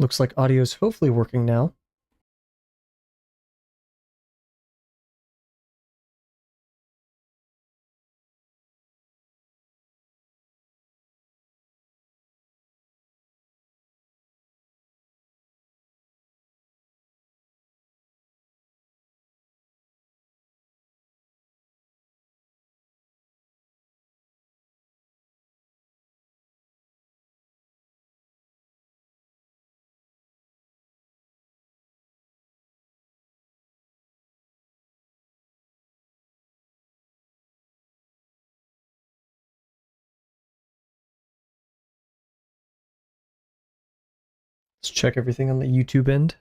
Looks like audio's hopefully working now. Let's check everything on the YouTube end.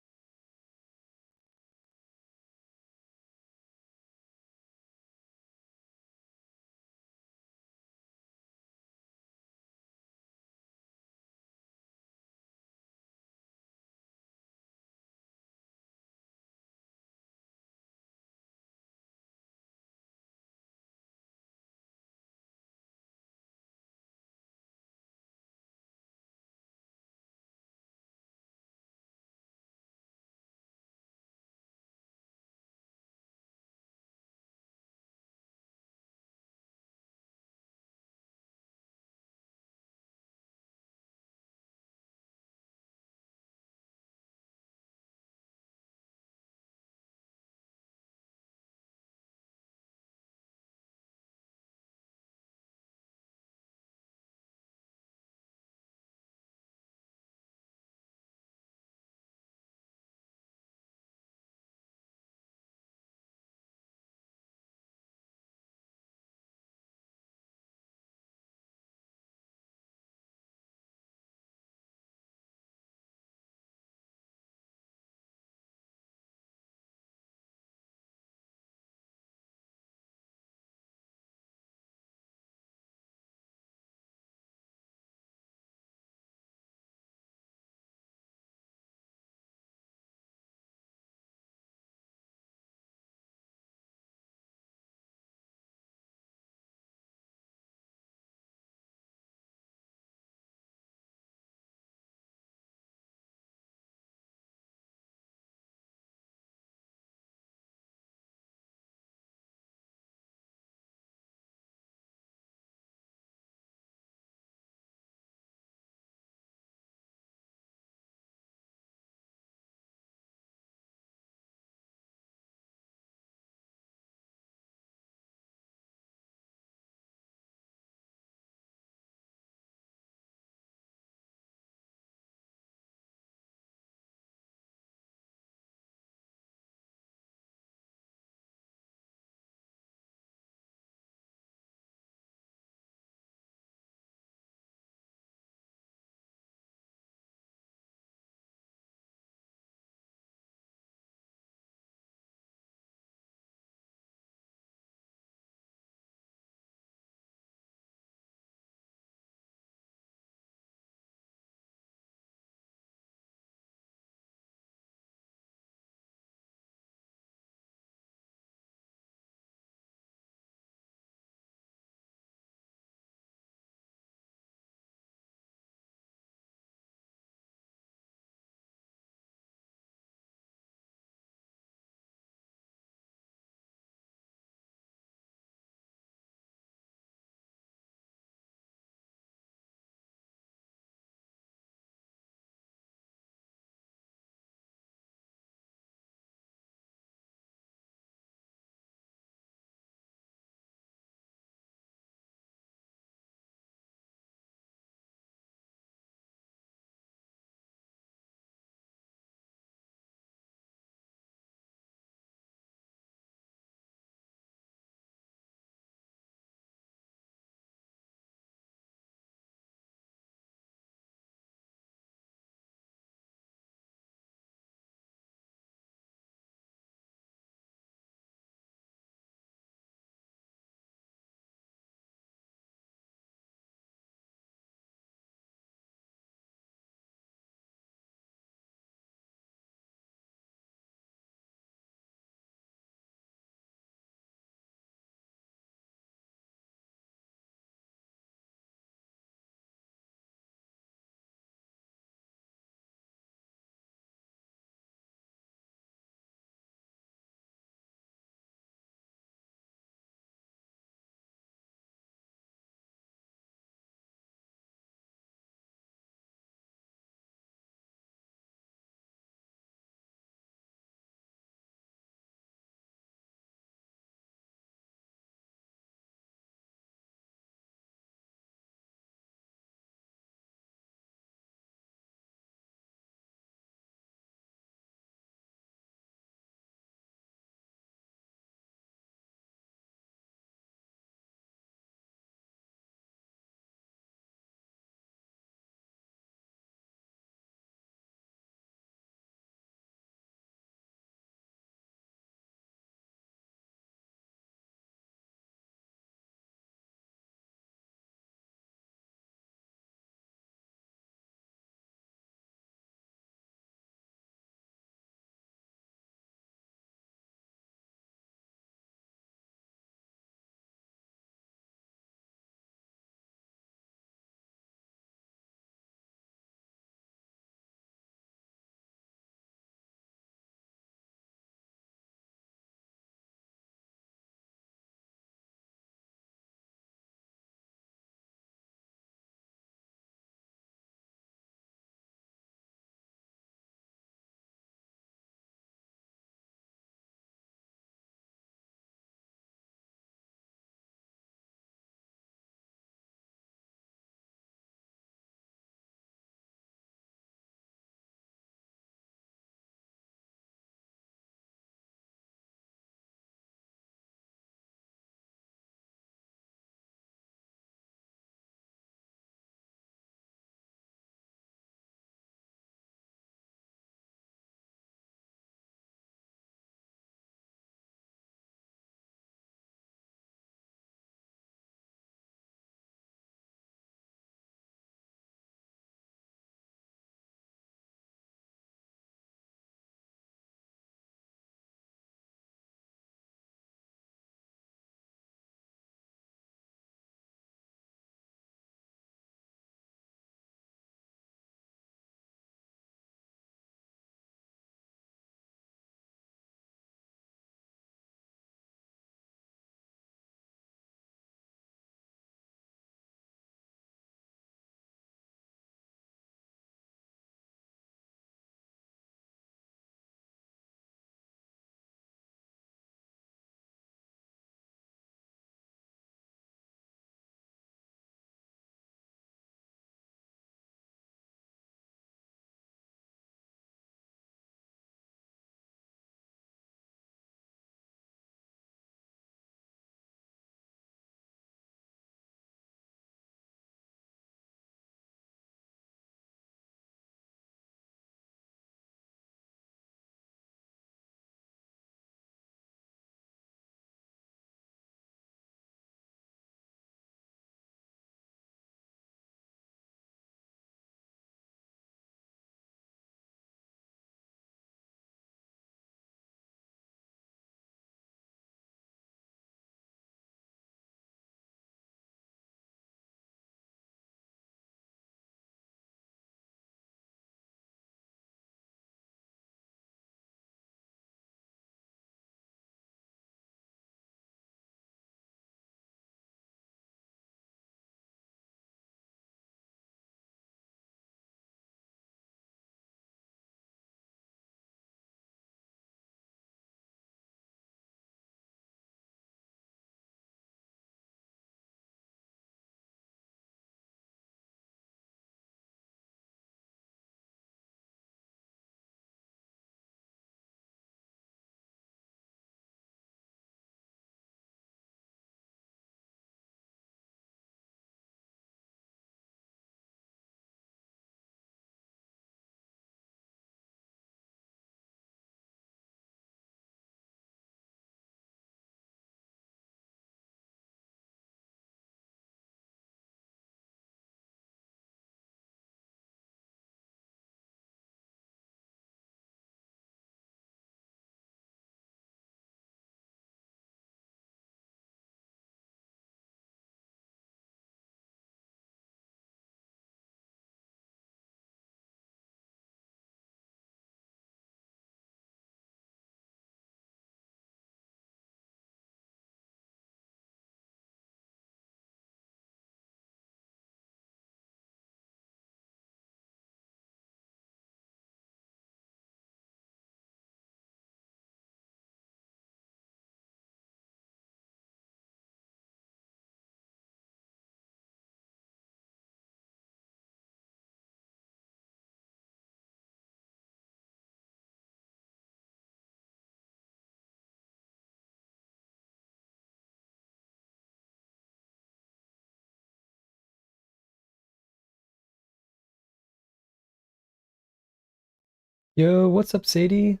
Yo, what's up, Sadie?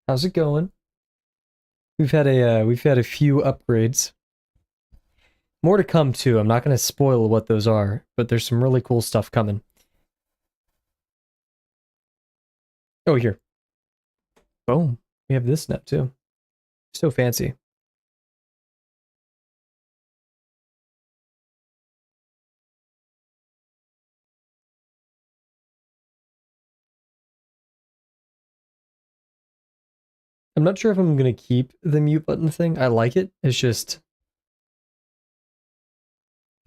How's it going? We've had a few upgrades. More to come too. I'm not gonna spoil what those are, but there's some really cool stuff coming. Oh, here. Boom. We have this now too. So fancy. I'm not sure if I'm gonna keep the mute button thing. I like it. It's just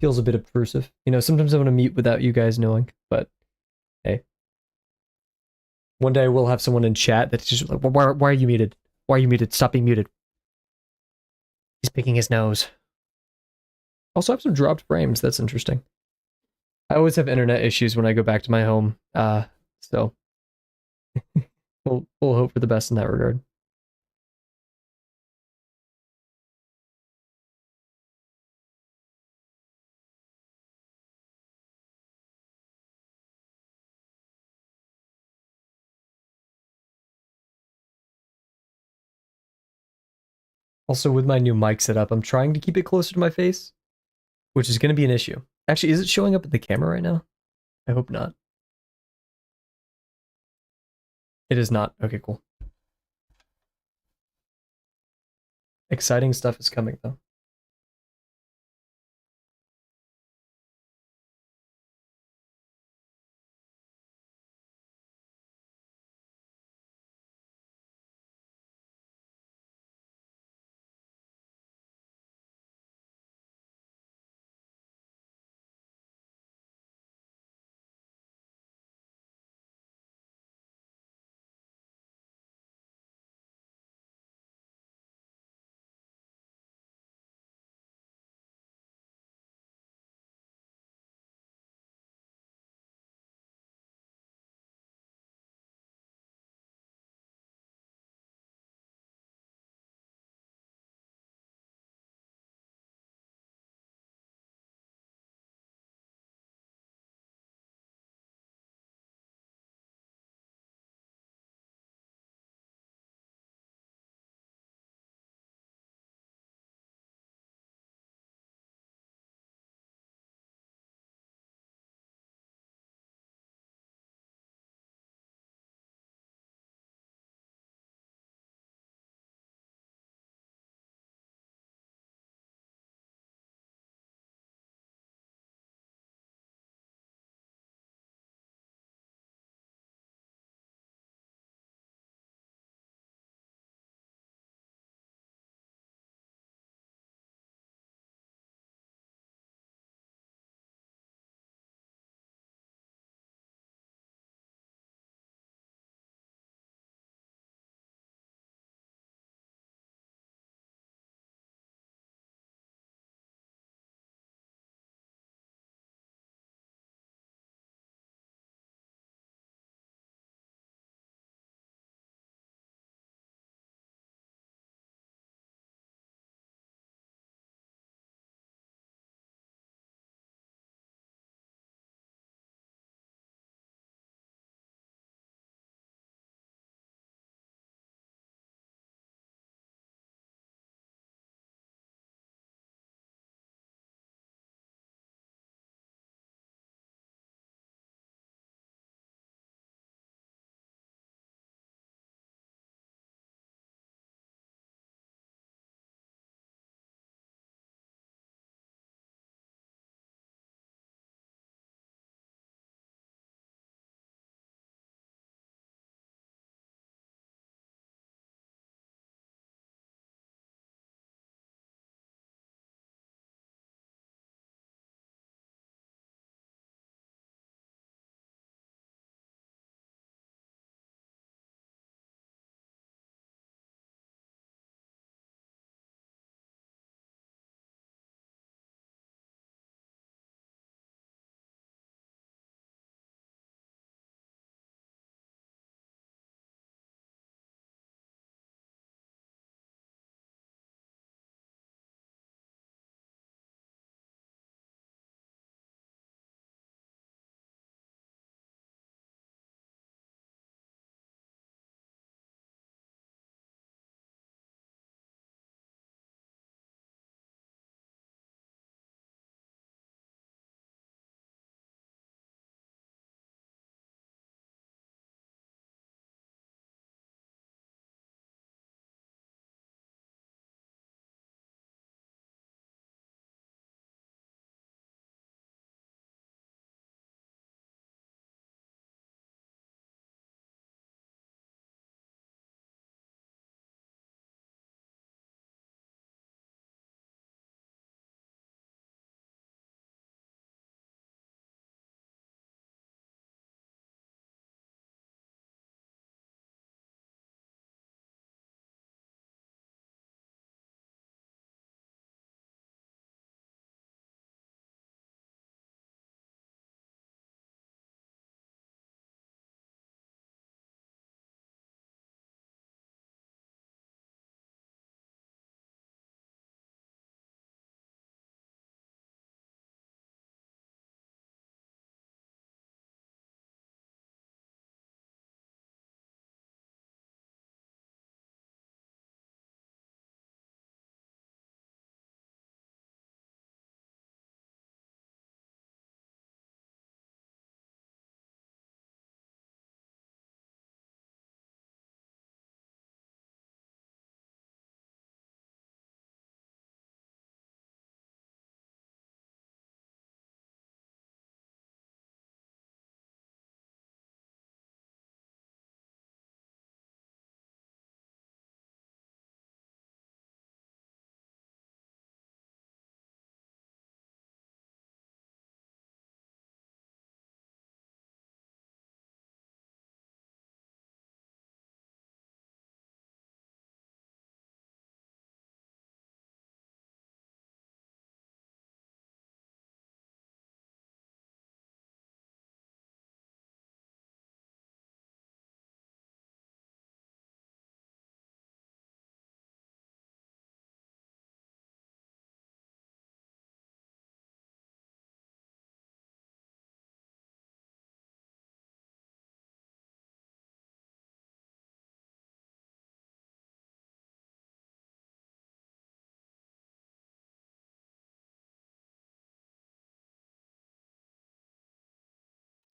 feels a bit obtrusive. You know, sometimes I want to mute without you guys knowing, but hey. One day we'll have someone in chat that's just like, why are you muted? Why are you muted? Stop being muted. He's picking his nose. Also have some dropped frames. That's interesting. I always have internet issues when I go back to my home. So we'll hope for the best in that regard. Also, with my new mic setup, I'm trying to keep it closer to my face, which is going to be an issue. Actually, is it showing up at the camera right now? I hope not. It is not. Okay, cool. Exciting stuff is coming, though.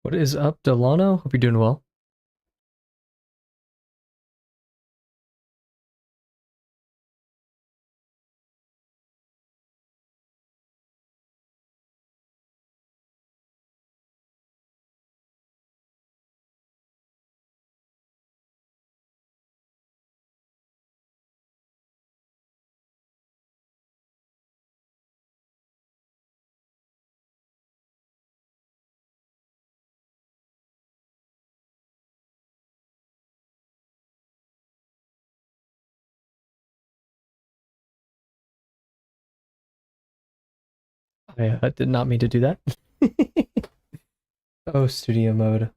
What is up, Delano? Hope you're doing well. I did not mean to do that. Oh, studio mode.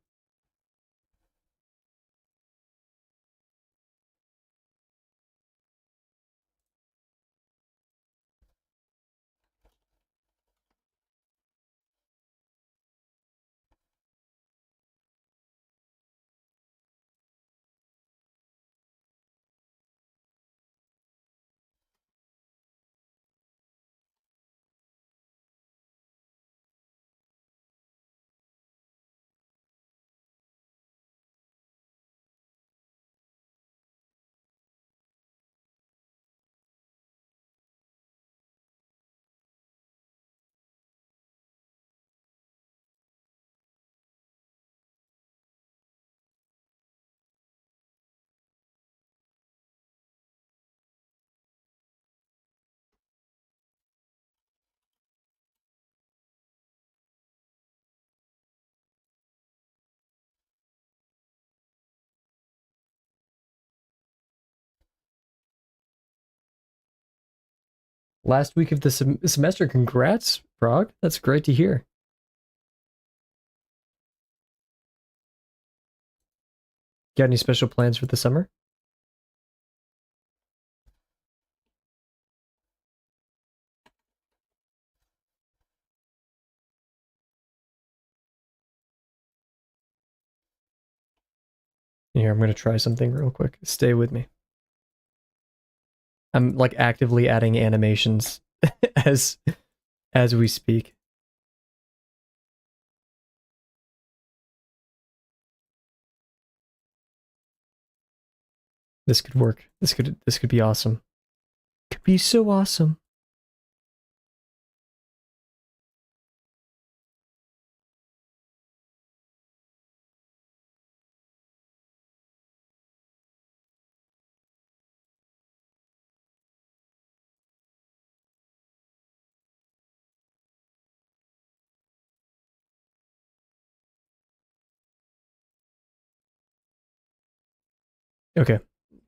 Last week of the semester. Congrats, Prague. That's great to hear. Got any special plans for the summer? Here, I'm gonna try something real quick. Stay with me. I'm like actively adding animations as as we speak. This could work. This could be awesome. Could be so awesome. Okay.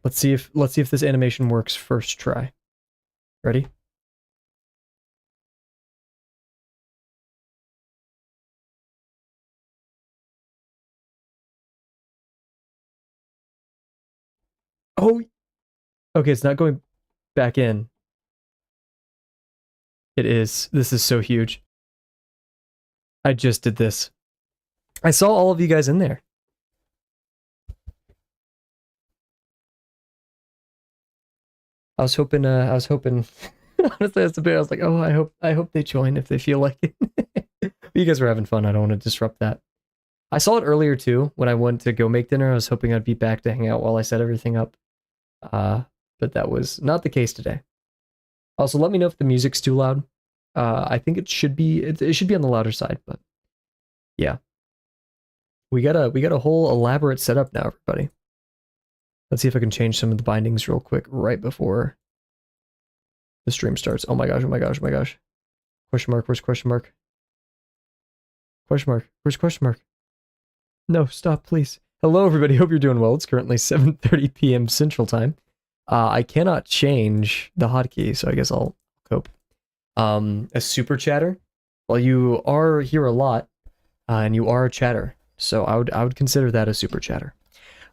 Let's see if this animation works first try. Ready? Oh, okay, it's not going back in. It is. This is so huge. I just did this. I saw all of you guys in there. I was hoping honestly that's the bit I was like, oh, I hope they join if they feel like it. You guys were having fun. I don't want to disrupt that. I saw it earlier too when I went to go make dinner. I was hoping I'd be back to hang out while I set everything up. But that was not the case today. Also, let me know if the music's too loud. I think it should be it should be on the louder side, but yeah. We got a whole elaborate setup now, everybody. Let's see if I can change some of the bindings real quick right before the stream starts. Oh my gosh, oh my gosh, oh my gosh. Question mark, where's question mark? Question mark, where's question mark? No, stop, please. Hello, everybody. Hope you're doing well. It's currently 7:30 p.m. Central Time. I cannot change the hotkey, so I guess I'll cope. A super chatter. Well, you are here a lot, and you are a chatter, so I would consider that a super chatter.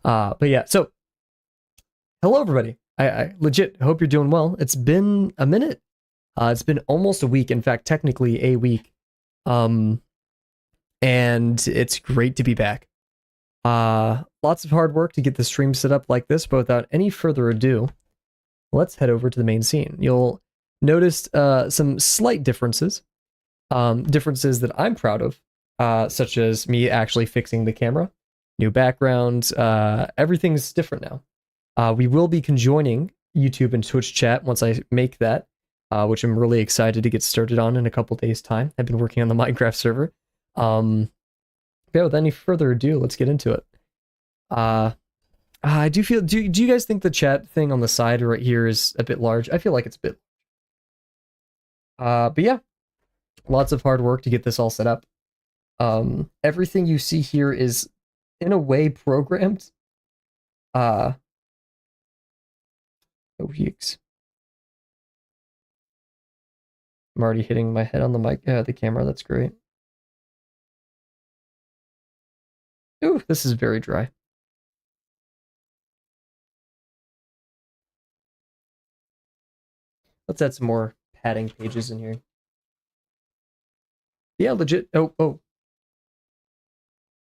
But yeah, so hello, everybody. I legit hope you're doing well. It's been a minute. It's been almost a week. In fact, technically a week. And it's great to be back. Lots of hard work to get the stream set up like this, but without any further ado, let's head over to the main scene. You'll notice some slight differences. Differences that I'm proud of. such as me actually fixing the camera, new backgrounds. Everything's different now. We will be conjoining YouTube and Twitch chat once I make that, which I'm really excited to get started on in a couple days' time. I've been working on the Minecraft server. Yeah, without any further ado, let's get into it. I do feel. Do you guys think the chat thing on the side right here is a bit large? I feel like it's a bit. But yeah, lots of hard work to get this all set up. Everything you see here is, in a way, programmed. Oh yikes! I'm already hitting my head on the mic, the camera. That's great. Ooh, this is very dry. Let's add some more padding pages in here. Yeah, legit. Oh.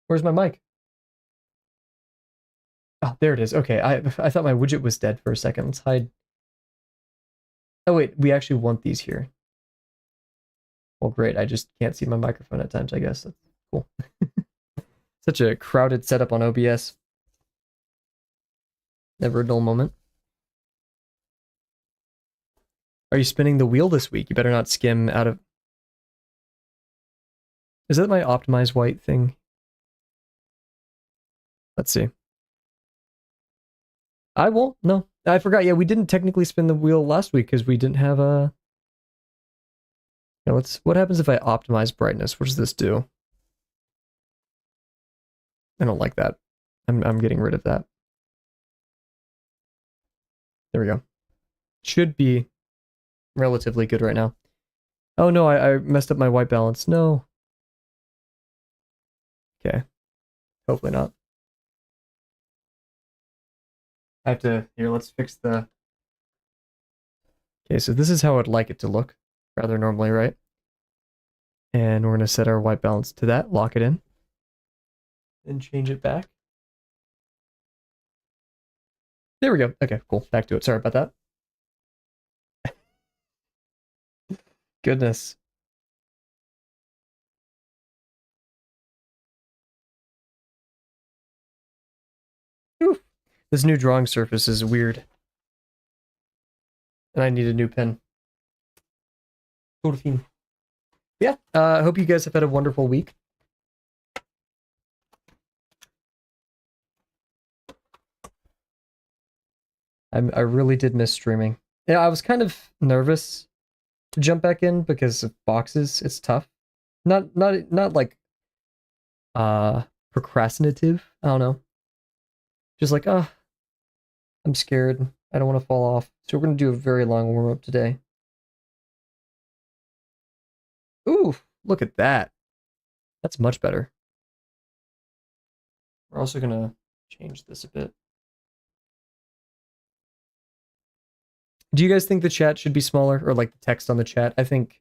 Where's my mic? Oh, there it is. Okay, I thought my widget was dead for a second. Let's hide. Oh wait, we actually want these here. Well, great. I just can't see my microphone at times, I guess. That's cool. Such a crowded setup on OBS. Never a dull moment. Are you spinning the wheel this week? You better not skim out of... Is that my optimize white thing? Let's see. I won't. No. I forgot. Yeah, we didn't technically spin the wheel last week because we didn't have a... what happens if I optimize brightness? What does this do? I don't like that. I'm getting rid of that. There we go. Should be relatively good right now. Oh no, I messed up my white balance. No. Okay. Hopefully not. I have to... Here, let's fix the... Okay, so this is how I'd like it to look. Rather normally, right? And we're going to set our white balance to that, lock it in, and change it back. There we go. Okay, cool. Back to it. Sorry about that. Goodness. Oof. This new drawing surface is weird. And I need a new pen. Yeah, I hope you guys have had a wonderful week. I really did miss streaming. Yeah, I was kind of nervous to jump back in because of boxes. It's tough. Not like procrastinative. I don't know. Just like, I'm scared. I don't want to fall off. So we're gonna do a very long warm up today. Ooh, look at that. That's much better. We're also gonna change this a bit. Do you guys think the chat should be smaller, or like the text on the chat? I think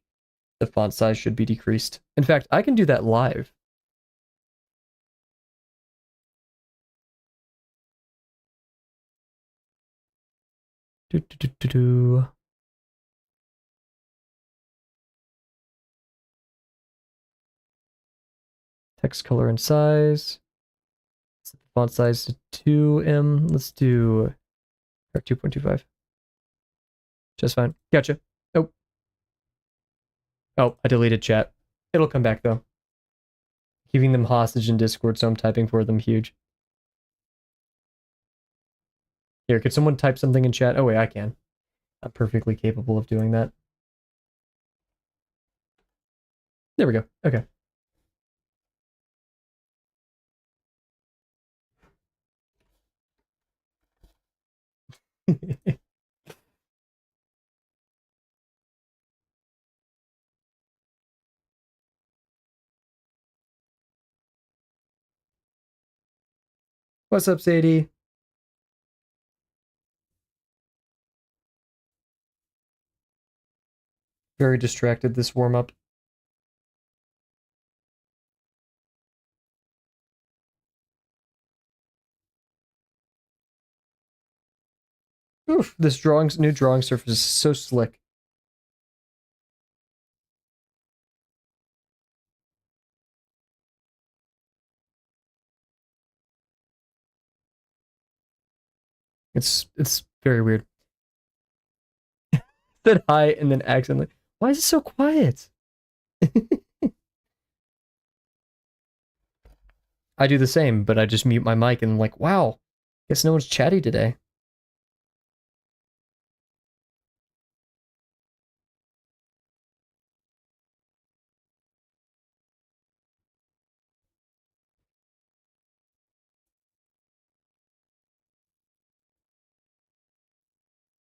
the font size should be decreased. In fact, I can do that live. Text color and size. Set the font size to 2M. Let's do 2.25. Just fine. Gotcha. Oh, I deleted chat. It'll come back though. Keeping them hostage in Discord, so I'm typing for them. Huge. Here, could someone type something in chat? Oh wait, I can. I'm perfectly capable of doing that. There we go. Okay. What's up, Sadie? Very distracted this warm up. Oof, this new drawing surface is so slick. It's very weird. Said hi and then accidentally. Why is it so quiet? I do the same, but I just mute my mic and I'm like, wow, guess no one's chatty today.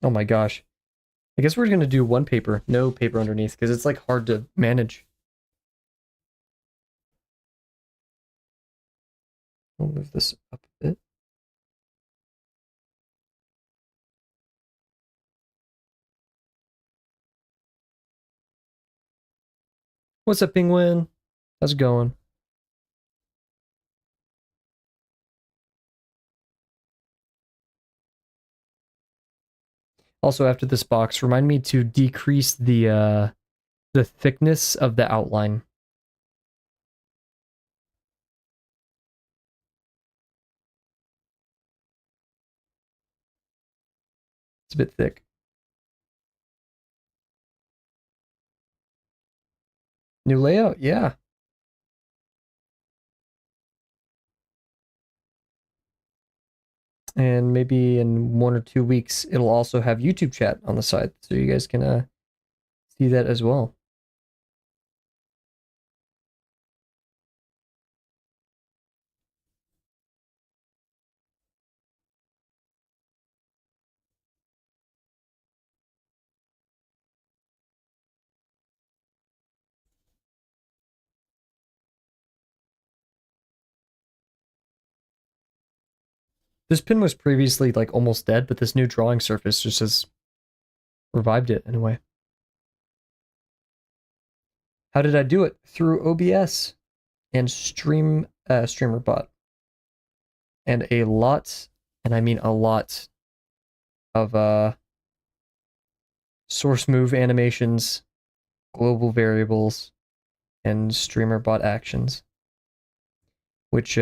Oh my gosh. I guess we're gonna do one paper, no paper underneath, because it's like hard to manage. I'll move this up a bit. What's up, Penguin? How's it going? Also, after this box, remind me to decrease the thickness of the outline. It's a bit thick. New layout? Yeah. And maybe in 1 or 2 weeks, it'll also have YouTube chat on the side, so you guys can see that as well. This pin was previously like almost dead, but this new drawing surface just has revived it in a way. How did I do it? Through OBS and streamer bot. And a lot, and I mean a lot, of source move animations, global variables, and streamer bot actions. Which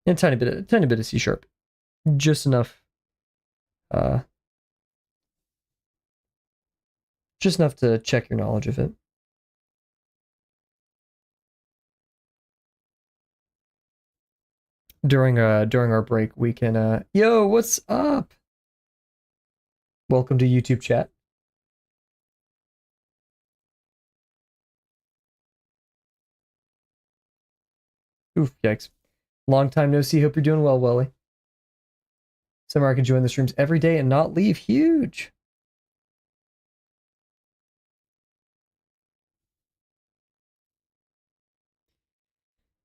and a tiny bit of C sharp. Just enough uh just enough to check your knowledge of it. During our break, we can yo, what's up? Welcome to YouTube chat. Oof, yikes. Long time no see. Hope you're doing well, Welly. Summer I can join the streams every day and not leave. Huge.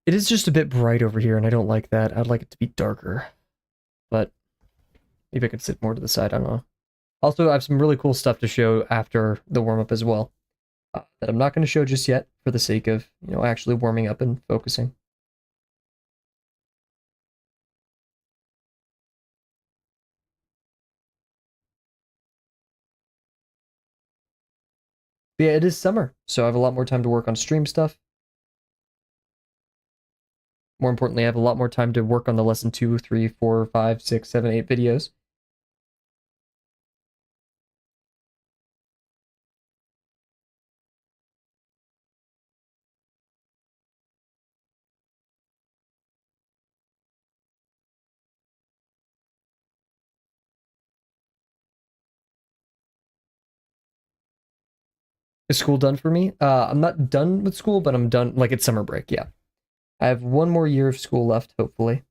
It is just a bit bright over here, and I don't like that. I'd like it to be darker. But maybe I could sit more to the side. I don't know. Also, I have some really cool stuff to show after the warm-up as well. That I'm not going to show just yet for the sake of, actually warming up and focusing. But yeah, it is summer, so I have a lot more time to work on stream stuff. More importantly, I have a lot more time to work on the lesson 2, 3, 4, 5, 6, 7, 8 videos. Is school done for me? I'm not done with school, but I'm done, like it's summer break, yeah. I have one more year of school left, hopefully.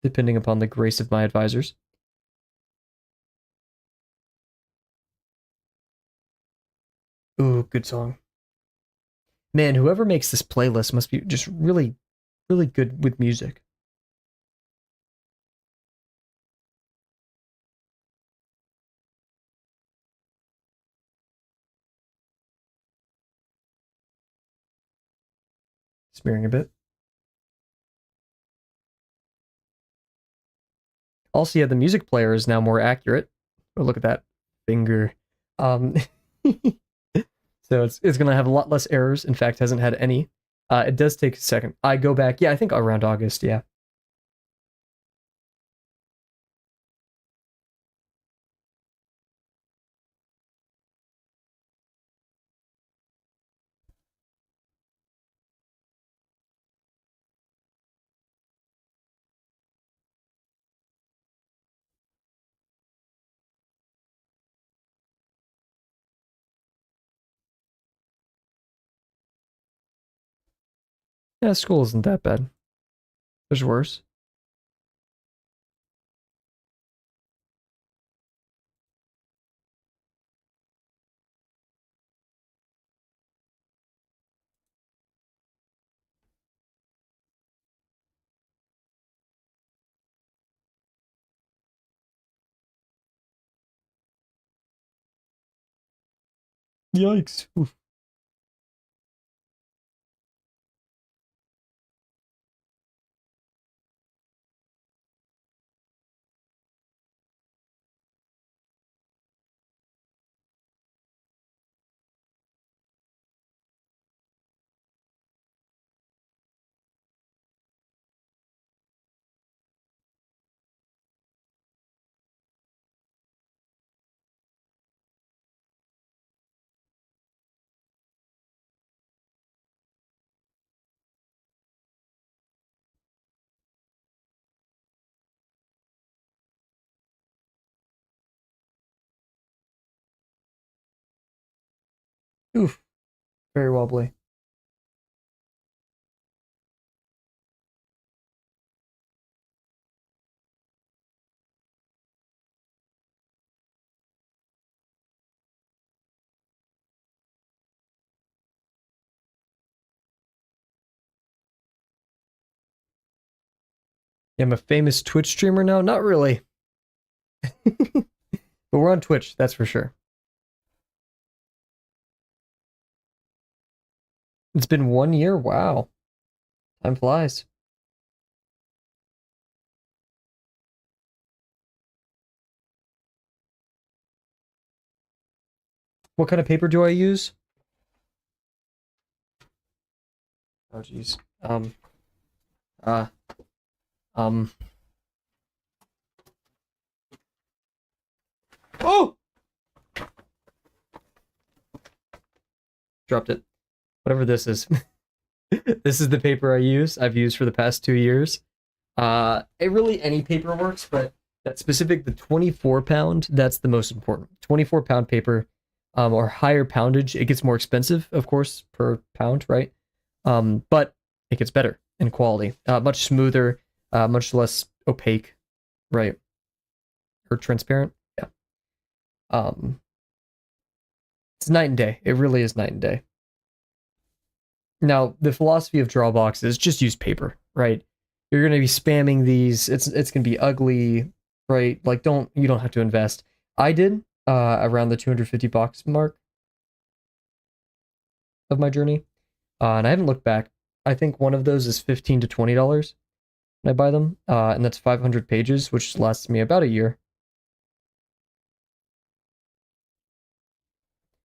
Depending upon the grace of my advisors. Ooh, good song. Man, whoever makes this playlist must be just really, really good with music. Smearing a bit. Also, yeah, the music player is now more accurate. Oh, look at that finger. So So it's gonna have a lot less errors. In fact, hasn't had any. It does take a second. I go back, yeah, I think around August, yeah. Yeah, school isn't that bad. There's worse. Yikes. Oof. Oof. Very wobbly. Yeah, I'm a famous Twitch streamer now? Not really. But we're on Twitch, that's for sure. It's been 1 year? Wow. Time flies. What kind of paper do I use? Oh jeez. Uh um Oh, dropped it. Whatever this is. This is the paper I use. I've used for the past 2 years. It really any paper works, but that specific the 24 pound, that's the most important. 24-pound paper, or higher poundage, it gets more expensive, of course, per pound, right? But it gets better in quality, much smoother, much less opaque, right? Or transparent. Yeah. Um, it's night and day. It really is night and day. Now, the philosophy of Drawbox is just use paper, right? You're going to be spamming these. It's going to be ugly, right? Like you don't have to invest. I did around the 250 bucks mark of my journey. And I haven't looked back. I think one of those is $15 to $20 when I buy them. And that's 500 pages, which lasts me about a year.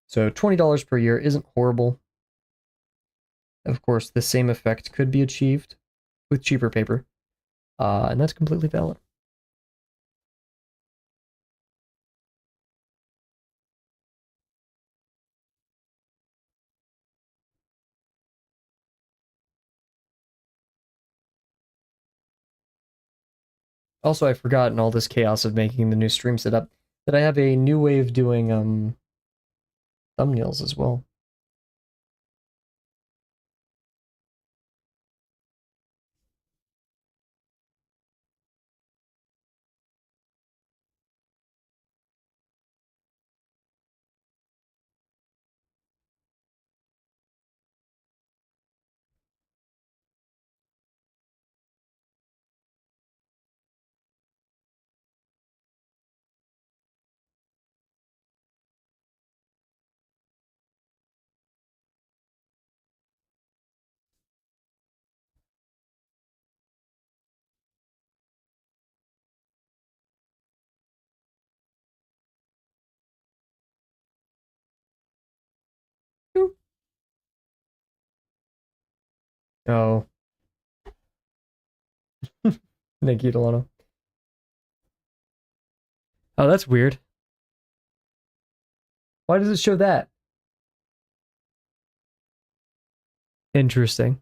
So $20 per year isn't horrible. Of course, the same effect could be achieved with cheaper paper. And that's completely valid. Also, I forgot in all this chaos of making the new stream setup that I have a new way of doing thumbnails as well. Oh. Thank you, Delano. Oh, that's weird. Why does it show that? Interesting.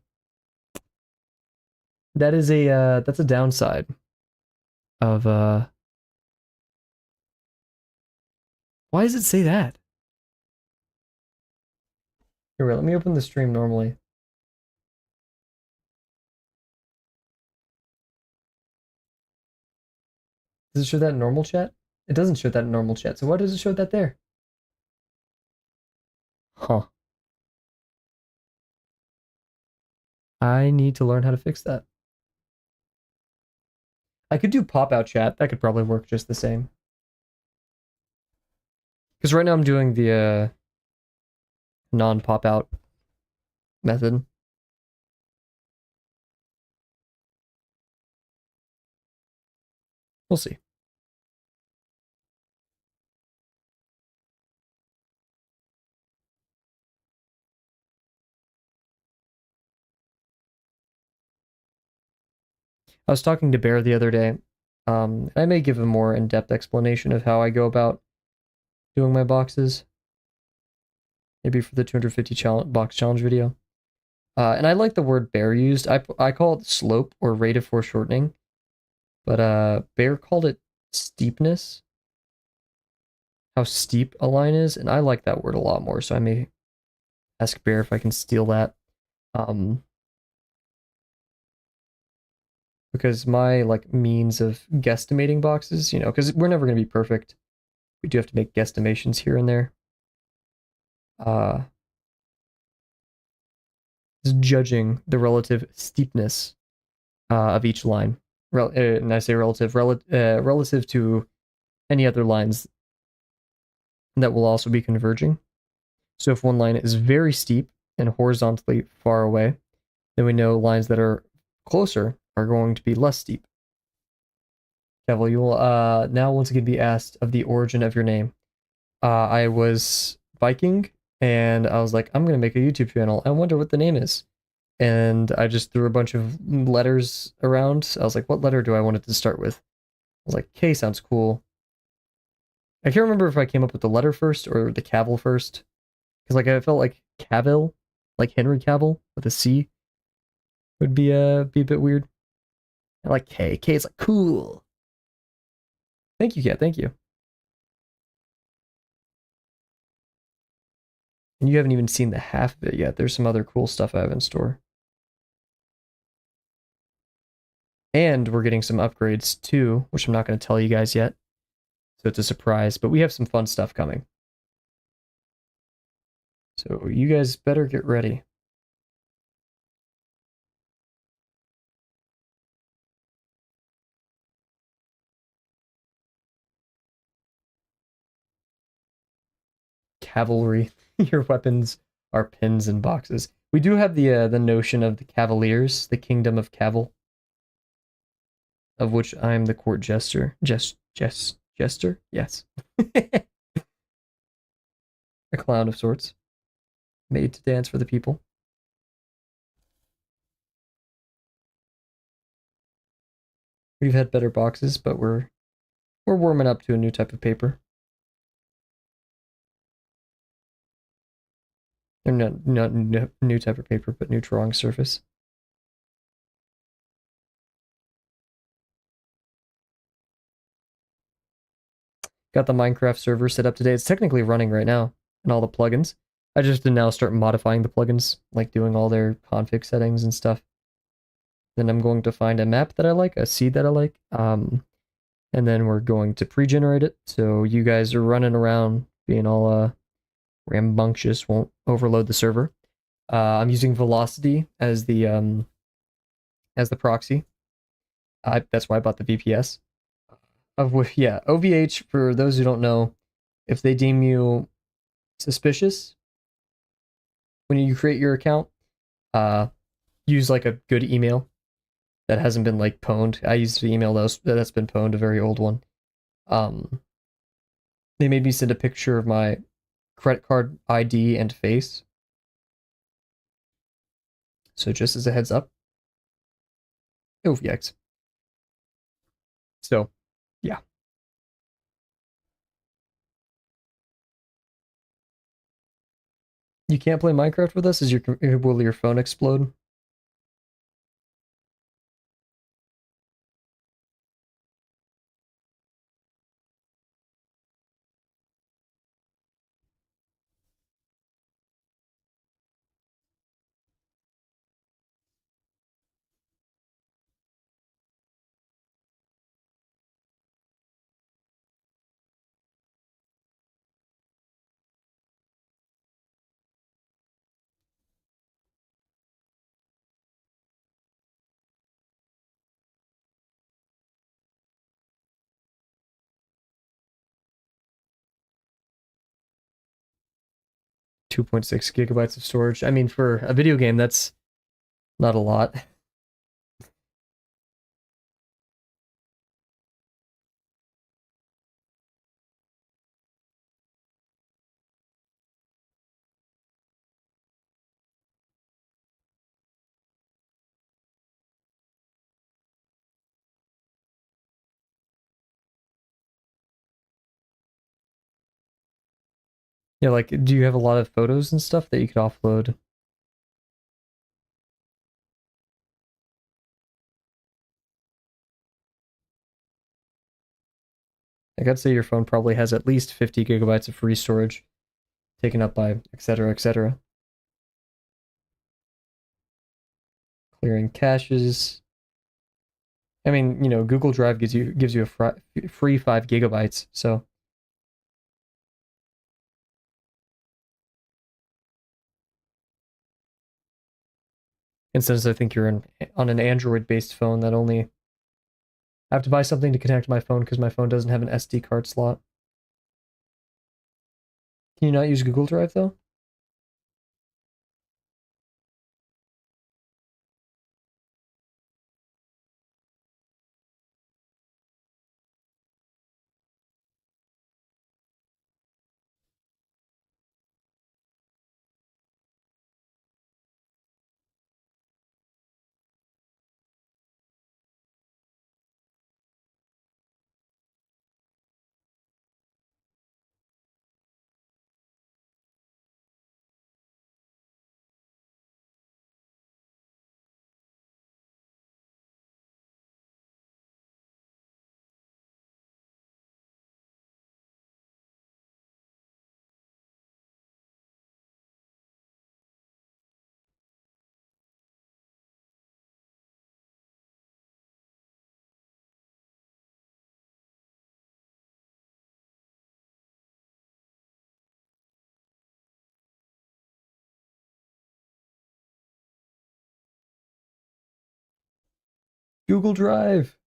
That is a that's a downside of why does it say that? Here, wait, let me open the stream normally. Does it show that in normal chat? It doesn't show that in normal chat. So why does it show that there? Huh. I need to learn how to fix that. I could do pop-out chat. That could probably work just the same. Because right now I'm doing the non-pop-out method. We'll see. I was talking to Bear the other day. I may give a more in-depth explanation of how I go about doing my boxes. Maybe for the 250 box challenge video. And I like the word Bear used. I call it slope or rate of foreshortening. But Bear called it steepness. How steep a line is, and I like that word a lot more, so I may ask Bear if I can steal that. Because my like means of guesstimating boxes, you know, because we're never going to be perfect. We do have to make guesstimations here and there. Is judging the relative steepness of each line. And I say relative to any other lines that will also be converging. So if one line is very steep and horizontally far away, then we know lines that are closer are going to be less steep. Kavel, you will now once again be asked of the origin of your name. I was biking and I was like, I'm gonna make a YouTube channel. I wonder what the name is. And I just threw a bunch of letters around. I was like, what letter do I want it to start with? I was like, K sounds cool. I can't remember if I came up with the letter first or the Kavel first. Because like I felt like Kavel, like Henry Cavill with a C, would be a bit weird. I like K. K is like cool. Thank you, Kat. Thank you. And you haven't even seen the half of it yet. There's some other cool stuff I have in store. And we're getting some upgrades too, which I'm not going to tell you guys yet. So it's a surprise, but we have some fun stuff coming. So you guys better get ready. Cavalry. Your weapons are pins and boxes. We do have the notion of the Cavaliers, the Kingdom of Kavel, of which I'm the court jester. Jester? Yes. A clown of sorts, made to dance for the people. We've had better boxes, but we're warming up to a new type of paper. Or not new type of paper, but new drawing surface. Got the Minecraft server set up today. It's technically running right now, and all the plugins. I just did now start modifying the plugins, like doing all their config settings and stuff. Then I'm going to find a map that I like, a seed that I like, and then we're going to pre-generate it. So you guys are running around being all rambunctious, won't overload the server. I'm using Velocity as the proxy. That's why I bought the VPS. Of which, yeah, OVH, for those who don't know, if they deem you suspicious when you create your account, use like a good email that hasn't been like pwned. I used an email that's been pwned, a very old one. They made me send a picture of my credit card ID and face. So just as a heads up. Oh, yikes. So, yeah. You can't play Minecraft with us? Will your phone explode? .6 gigabytes of storage. I mean, for a video game, that's not a lot. Yeah, like, do you have a lot of photos and stuff that you could offload? Like, I'd say your phone probably has at least 50 gigabytes of free storage taken up by etc. etc. Clearing caches. I mean, Google Drive gives you a free 5 gigabytes. So, and since I think you're on an Android-based phone, that only I have to buy something to connect my phone because my phone doesn't have an SD card slot. Can you not use Google Drive though? Google Drive.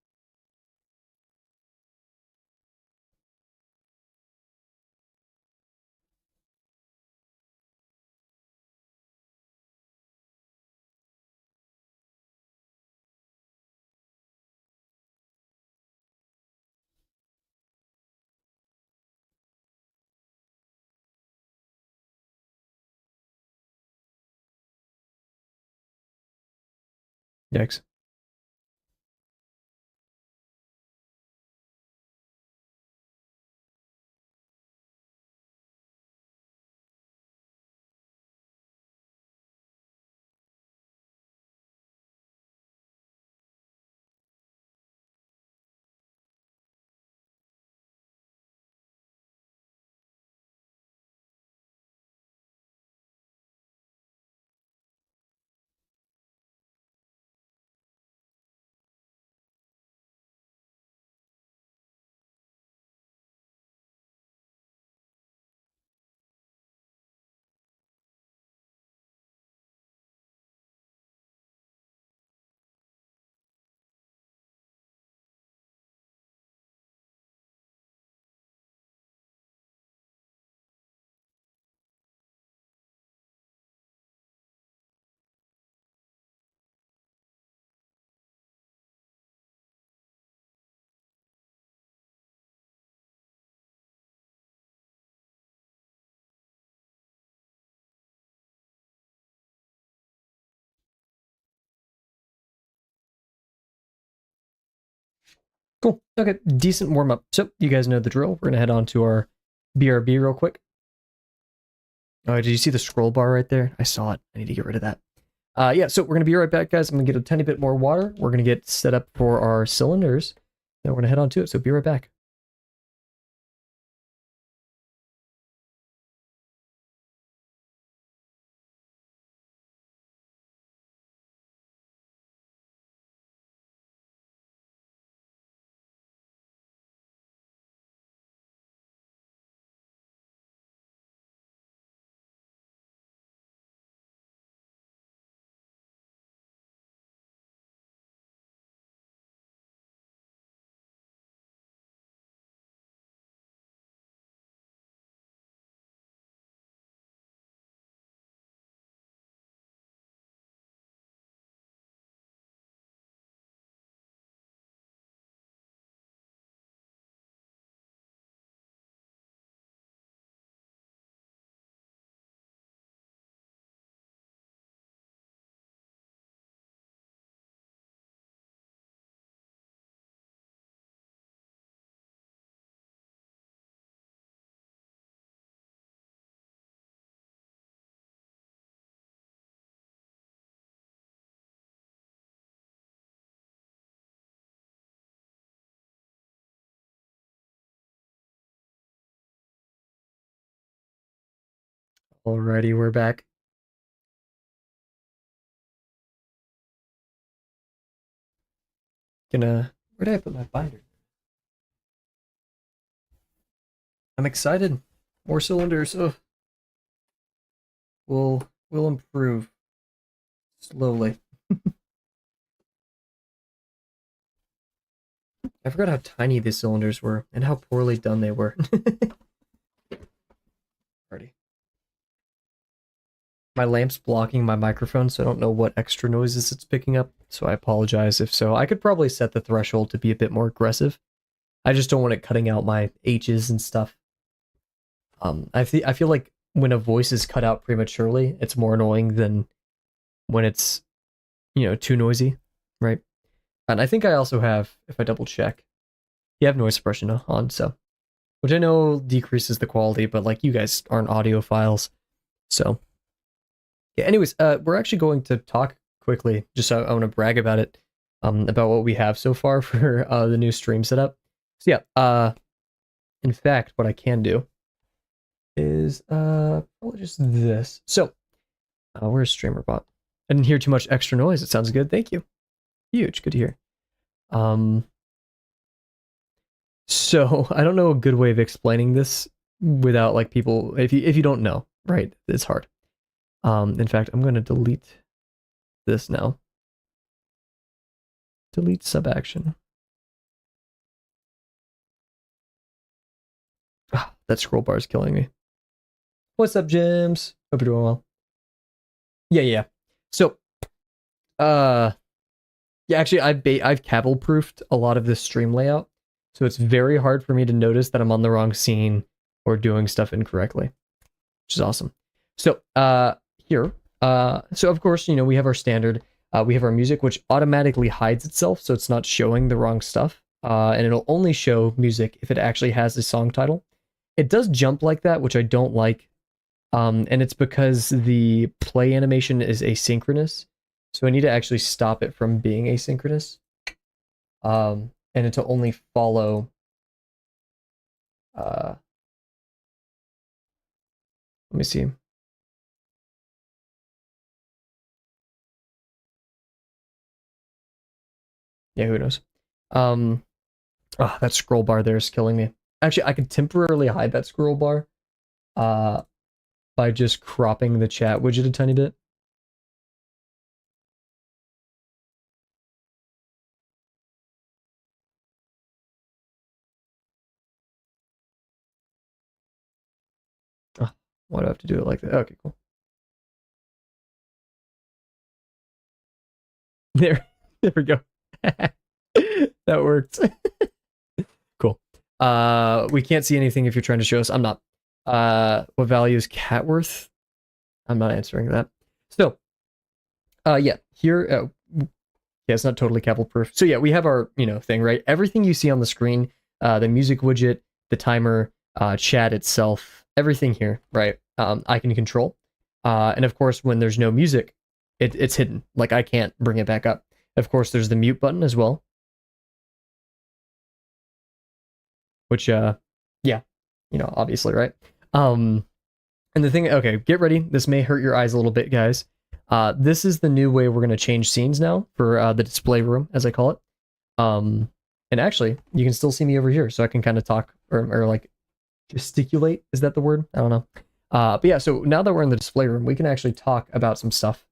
Yikes. Cool. Okay, decent warm up. So you guys know the drill. We're gonna head on to our BRB real quick. Oh, did you see the scroll bar right there? I saw it. I need to get rid of that. Yeah, so we're gonna be right back, guys. I'm gonna get a tiny bit more water. We're gonna get set up for our cylinders. Then we're gonna head on to it. So be right back. Alrighty, we're back. Where did I put my binder? I'm excited. More cylinders. Oh, we'll improve slowly. I forgot how tiny the cylinders were and how poorly done they were. Alrighty. My lamp's blocking my microphone, so I don't know what extra noises it's picking up, so I apologize if so. I could probably set the threshold to be a bit more aggressive. I just don't want it cutting out my H's and stuff. I feel like when a voice is cut out prematurely, it's more annoying than when it's, too noisy, right? And I think I also have, if I double check, you have noise suppression on, so, which I know decreases the quality, but like you guys aren't audiophiles, so. Yeah, anyways, we're actually going to talk quickly, just so I want to brag about it, about what we have so far for the new stream setup. So yeah, in fact, what I can do is probably just this. So, where's StreamerBot? I didn't hear too much extra noise. It sounds good. Thank you. Huge. Good to hear. So I don't know a good way of explaining this without like people, if you don't know, right? It's hard. In fact, I'm going to delete this now. Delete sub action. Ah, that scroll bar is killing me. What's up, James? Hope you're doing well. Yeah. So, yeah, actually, I've Kavel proofed a lot of this stream layout, so it's very hard for me to notice that I'm on the wrong scene or doing stuff incorrectly, which is awesome. So, here, so of course, we have our standard. We have our music, which automatically hides itself, so it's not showing the wrong stuff, and it'll only show music if it actually has a song title. It does jump like that, which I don't like, and it's because the play animation is asynchronous. So I need to actually stop it from being asynchronous. And it to only follow let me see. Yeah, who knows? That scroll bar there is killing me. Actually, I could temporarily hide that scroll bar by just cropping the chat widget a tiny bit. Why do I have to do it like that? Okay, cool. There we go. That worked. Cool. We can't see anything if you're trying to show us. I'm not. What value is cat worth? I'm not answering that. So, yeah, here, Yeah, it's not totally Kavel proof. So yeah, we have our, thing, right? Everything you see on the screen, the music widget, the timer, chat itself, everything here, right? I can control. And of course, when there's no music, it's hidden. Like I can't bring it back up. Of course, there's the mute button as well, which, yeah, obviously, right? And the thing, okay, get ready. This may hurt your eyes a little bit, guys. This is the new way we're going to change scenes now for the display room, as I call it. And actually, you can still see me over here, so I can kind of talk or like gesticulate. Is that the word? I don't know. But yeah, so now that we're in the display room, we can actually talk about some stuff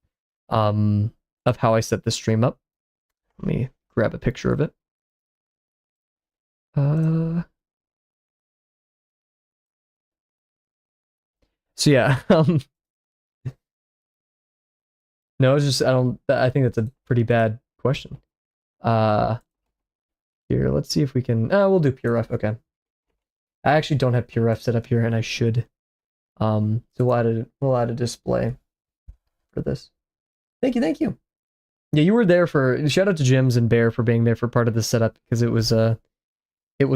of how I set this stream up. Let me grab a picture of it. So yeah, no, it's just I think that's a pretty bad question. Here, let's see if we can. We'll do PureRef. Okay. I actually don't have PureRef set up here, and I should. So we'll add a display for this. Thank you. Yeah, you were there for. Shout out to Jims and Bear for being there for part of the setup because it was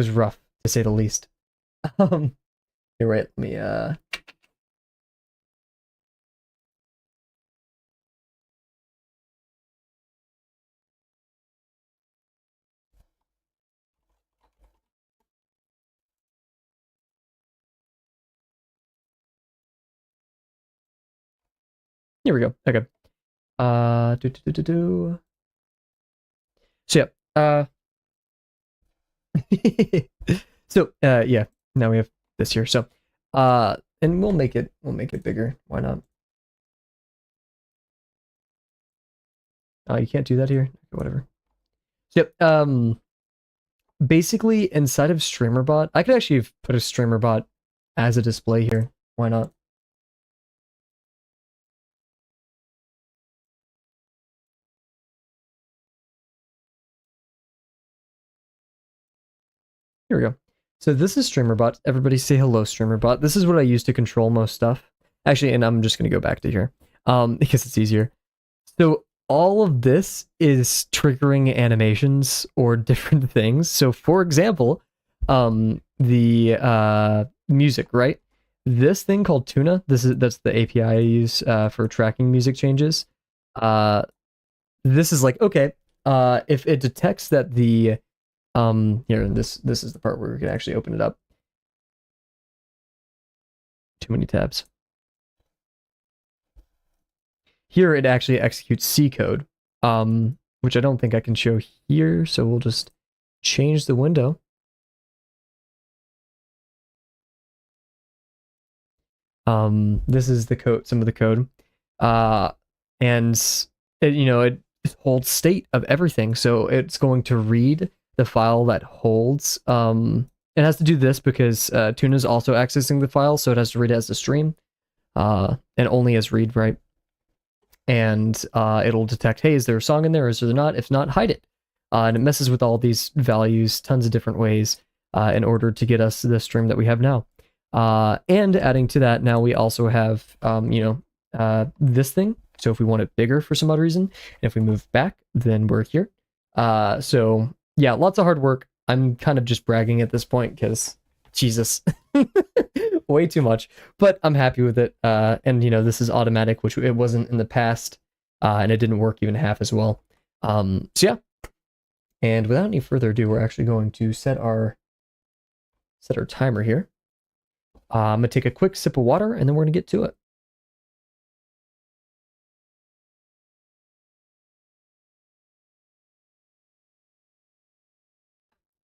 rough to say the least. You're right. Let me Here we go. Okay. So yeah. Yeah. Now we have this here. So, and we'll make it bigger. Why not? Oh, you can't do that here. Okay, whatever. So, yep. Basically, inside of StreamerBot, I could actually put a StreamerBot as a display here. Why not? Here we go. So this is StreamerBot. Everybody say hello, StreamerBot. This is what I use to control most stuff. Actually, and I'm just going to go back to here because it's easier. So all of this is triggering animations or different things. So for example, the music, right? This thing called Tuna, that's the API I use for tracking music changes. This is like, okay, if it detects that the here, this is the part where we can actually open it up. Too many tabs. Here it actually executes C code, which I don't think I can show here, so we'll just change the window. This is the code, some of the code. And it holds state of everything, so it's going to read the file that holds. It has to do this because Tuna is also accessing the file, so it has to read it as a stream, and only as read, right? And it'll detect, hey, is there a song in there, or is there not? If not, hide it. And it messes with all these values tons of different ways in order to get us the stream that we have now. And adding to that, now we also have, this thing. So if we want it bigger for some odd reason, and if we move back, then we're here. So yeah, lots of hard work. I'm kind of just bragging at this point because Jesus, way too much, but I'm happy with it. And this is automatic, which it wasn't in the past, and it didn't work even half as well. So yeah. And without any further ado, we're actually going to set our timer here. I'm gonna take a quick sip of water, and then we're gonna get to it.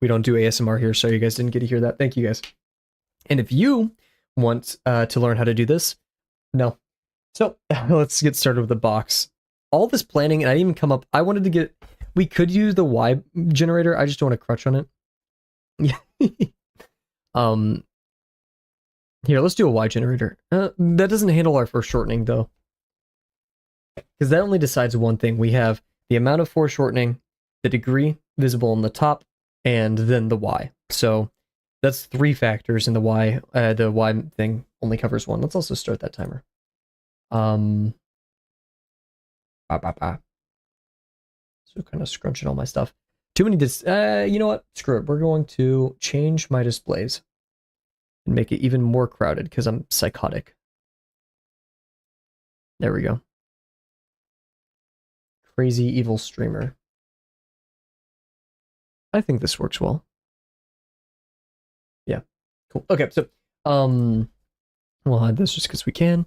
We don't do ASMR here, so you guys didn't get to hear that. Thank you guys. And if you want to learn how to do this, no. So let's get started with the box. All this planning, and I didn't even come up. I wanted to get. We could use the Y generator. I just don't want to crutch on it. Yeah. Here, let's do a Y generator. That doesn't handle our foreshortening though, because that only decides one thing. We have the amount of foreshortening, the degree visible on the top, and then the Y. So that's 3 factors, and the Y thing only covers 1. Let's also start that timer. So kind of scrunching all my stuff. Too many you know what? Screw it. We're going to change my displays and make it even more crowded because I'm psychotic. There we go. Crazy evil streamer. I think this works well. Yeah. Cool. Okay, so we'll hide this just because we can.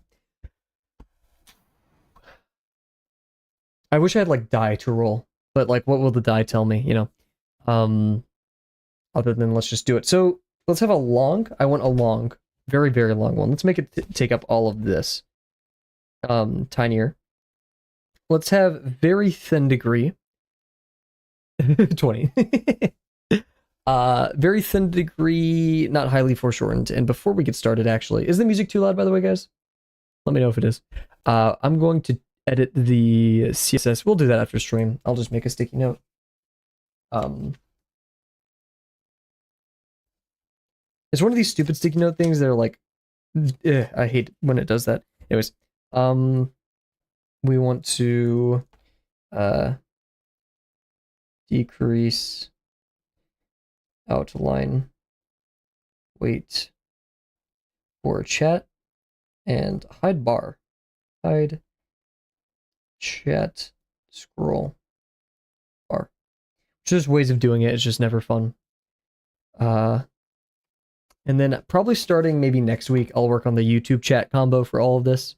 I wish I had like die to roll, but like what will the die tell me, you know? Other than let's just do it. So let's have a long. I want a long, very, very long one. Let's make it take up all of this. Tinier. Let's have very thin degree. 20. Very thin degree, not highly foreshortened. And before we get started, actually, is the music too loud, by the way, guys? Let me know if it is. I'm going to edit the CSS. We'll do that after stream. I'll just make a sticky note. It's one of these stupid sticky note things that are like, I hate when it does that. Anyways, we want to decrease outline weight for chat and hide bar. Hide chat scroll bar. Just ways of doing it. It's just never fun. And then probably starting maybe next week, I'll work on the YouTube chat combo for all of this.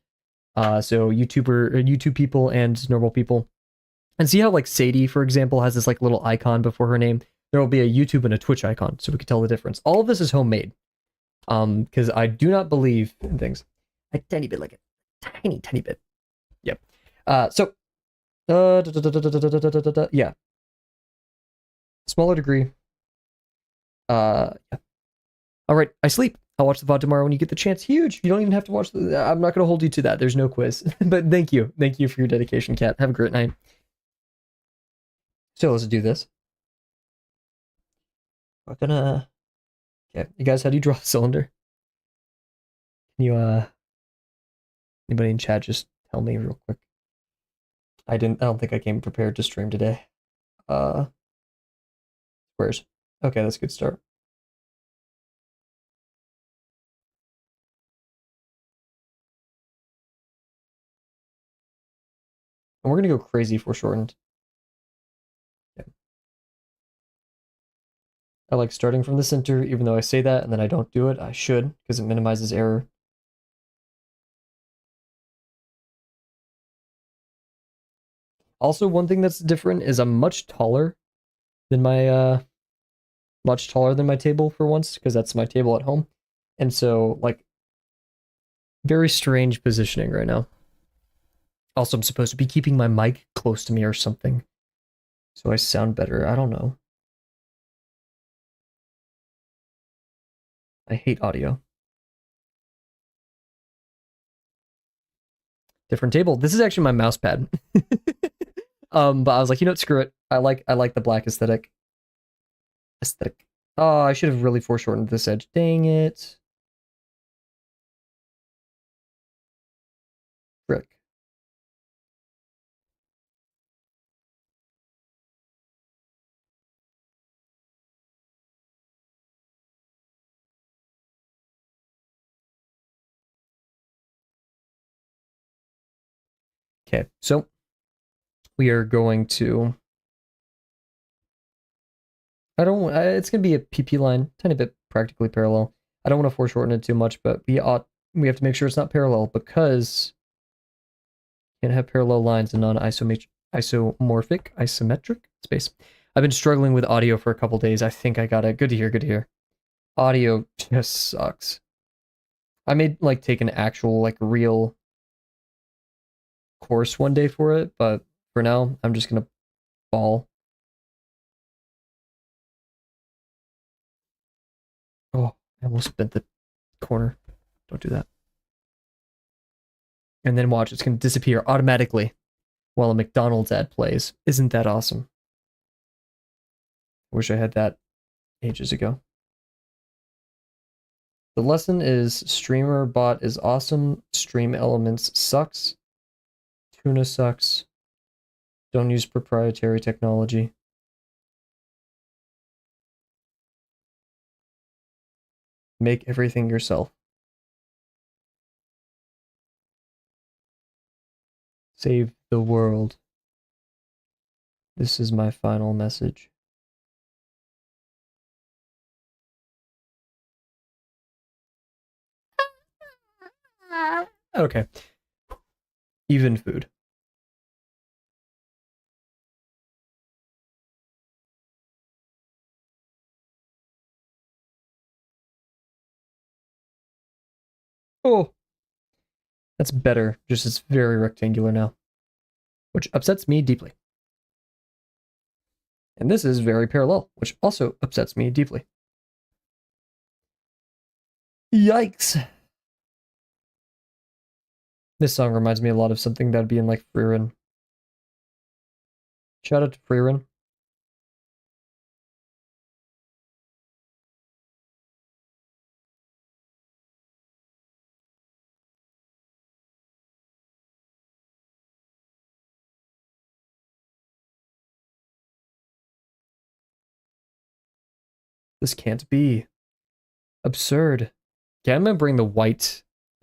So YouTube people and normal people. And see how like Sadie, for example, has this like little icon before her name. There will be a YouTube and a Twitch icon, so we can tell the difference. All of this is homemade. Because I do not believe in things. A tiny bit like it. Tiny bit. Yep. Yeah. Smaller degree. Yeah. All right, I sleep. I'll watch the VOD tomorrow when you get the chance. Huge. You don't even have to watch the... I'm not going to hold you to that. There's no quiz. But thank you. Thank you for your dedication, Kat. Have a great night. So let's do this. We're gonna... Okay, you guys, how do you draw a cylinder? Can you, anybody in chat just tell me real quick? I don't think I came prepared to stream today. Squares. Okay, that's a good start. And we're gonna go crazy foreshortened. Yeah. I like starting from the center, even though I say that and then I don't do it. I should, because it minimizes error. Also, one thing that's different is I'm much taller than my table for once, because that's my table at home. And so, like, very strange positioning right now. Also, I'm supposed to be keeping my mic close to me or something, so I sound better. I don't know. I hate audio. Different table. This is actually my mouse pad. But I was like, you know what, screw it. I like the black aesthetic. Oh, I should have really foreshortened this edge. Dang it. Frick. Okay, so we are going to... it's going to be a PP line, tiny bit practically parallel. I don't want to foreshorten it too much, but we have to make sure it's not parallel because you can't have parallel lines in non-isometric space. I've been struggling with audio for a couple days. I think I got it. Good to hear. Audio just sucks. I may like take an actual like real course one day for it, but for now I'm just gonna ball. Oh, I almost bent the corner. Don't do that. And then watch, it's gonna disappear automatically while a McDonald's ad plays. Isn't that awesome? Wish I had that ages ago. The lesson is streamer bot is awesome. Stream elements sucks. Tuna sucks. Don't use proprietary technology. Make everything yourself. Save the world. This is my final message. Okay. Even food. Oh, that's better. Just it's very rectangular now, which upsets me deeply. And this is very parallel, which also upsets me deeply. Yikes. This song reminds me a lot of something that'd be in like Freerin. Shout out to Freerin. This can't be. Absurd. Okay, I'm gonna bring the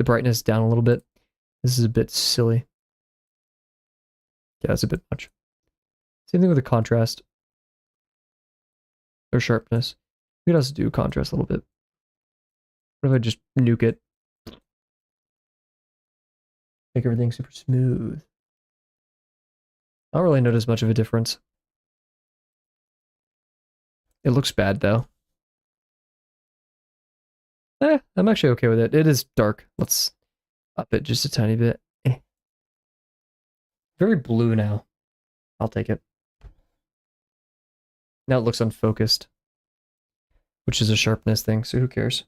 brightness down a little bit. This is a bit silly. Yeah, that's a bit much. Same thing with the contrast. Or sharpness. We could also do contrast a little bit. What if I just nuke it? Make everything super smooth. I don't really notice much of a difference. It looks bad though. I'm actually okay with it. It is dark. Let's up it just a tiny bit. Very blue now. I'll take it. Now it looks unfocused, which is a sharpness thing, so who cares?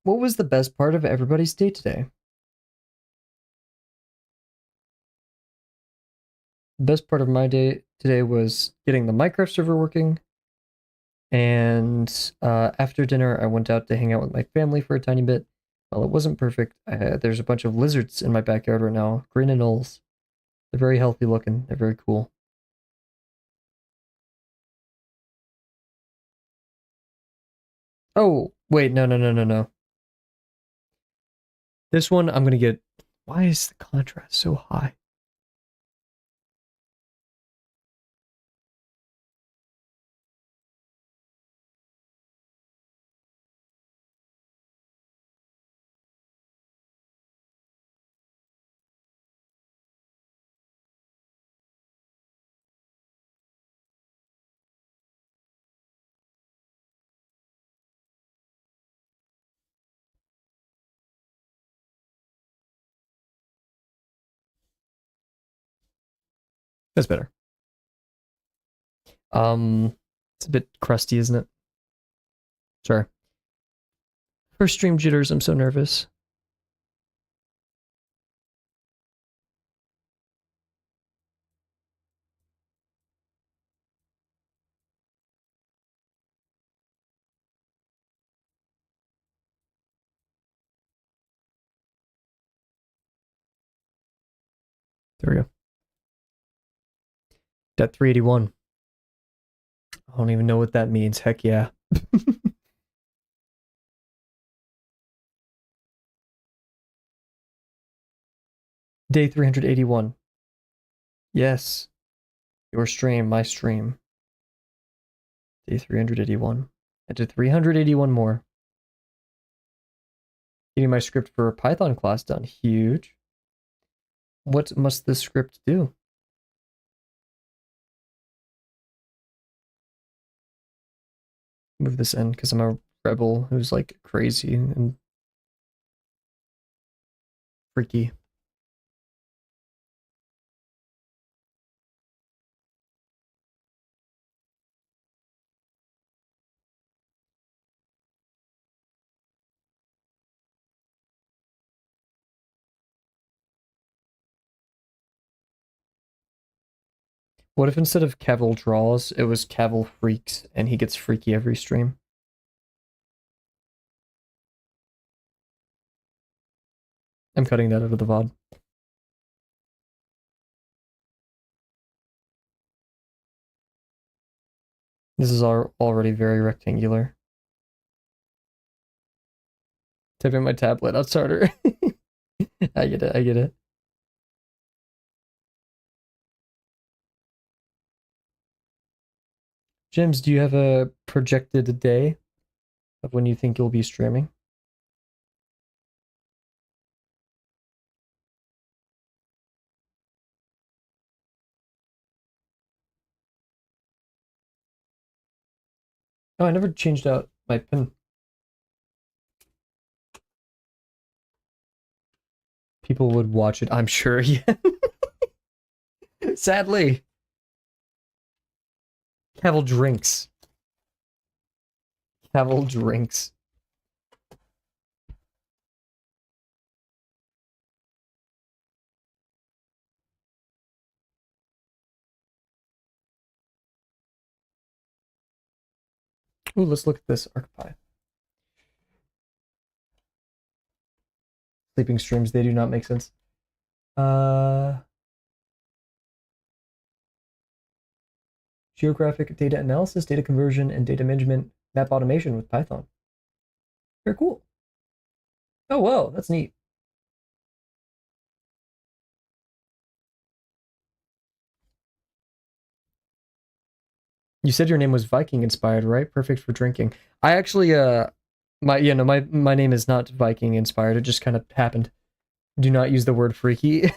What was the best part of everybody's day today? The best part of my day today was getting the Minecraft server working. And after dinner, I went out to hang out with my family for a tiny bit. While it wasn't perfect, there's a bunch of lizards in my backyard right now, green anoles. They're very healthy looking. They're very cool. Oh, wait, no. This one I'm gonna get. Why is the contrast so high? That's better. It's a bit crusty, isn't it? Sorry. First stream jitters. I'm so nervous. There we go. Det 381. I don't even know what that means. Heck yeah. Day 381. Yes. Your stream, my stream. Day 381. And to 381 more. Getting my script for a Python class done. Huge. What must this script do? Move this in because I'm a rebel who's like crazy and freaky. What if instead of Kavel draws, it was Kavel freaks and he gets freaky every stream? I'm cutting that out of the VOD. This is already very rectangular. Typing my tablet, that's harder. I get it, I get it. James, do you have a projected day of when you think you'll be streaming? Oh, I never changed out my pin. People would watch it, I'm sure. Yeah. Sadly. Kavel drinks. Kavel drinks. Ooh, let's look at this archetype. Sleeping streams, they do not make sense. Geographic data analysis, data conversion, and data management map automation with Python. Very cool. Oh, wow, that's neat. You said your name was Viking inspired, right? Perfect for drinking. I actually, my name is not Viking inspired. It just kind of happened. Do not use the word freaky.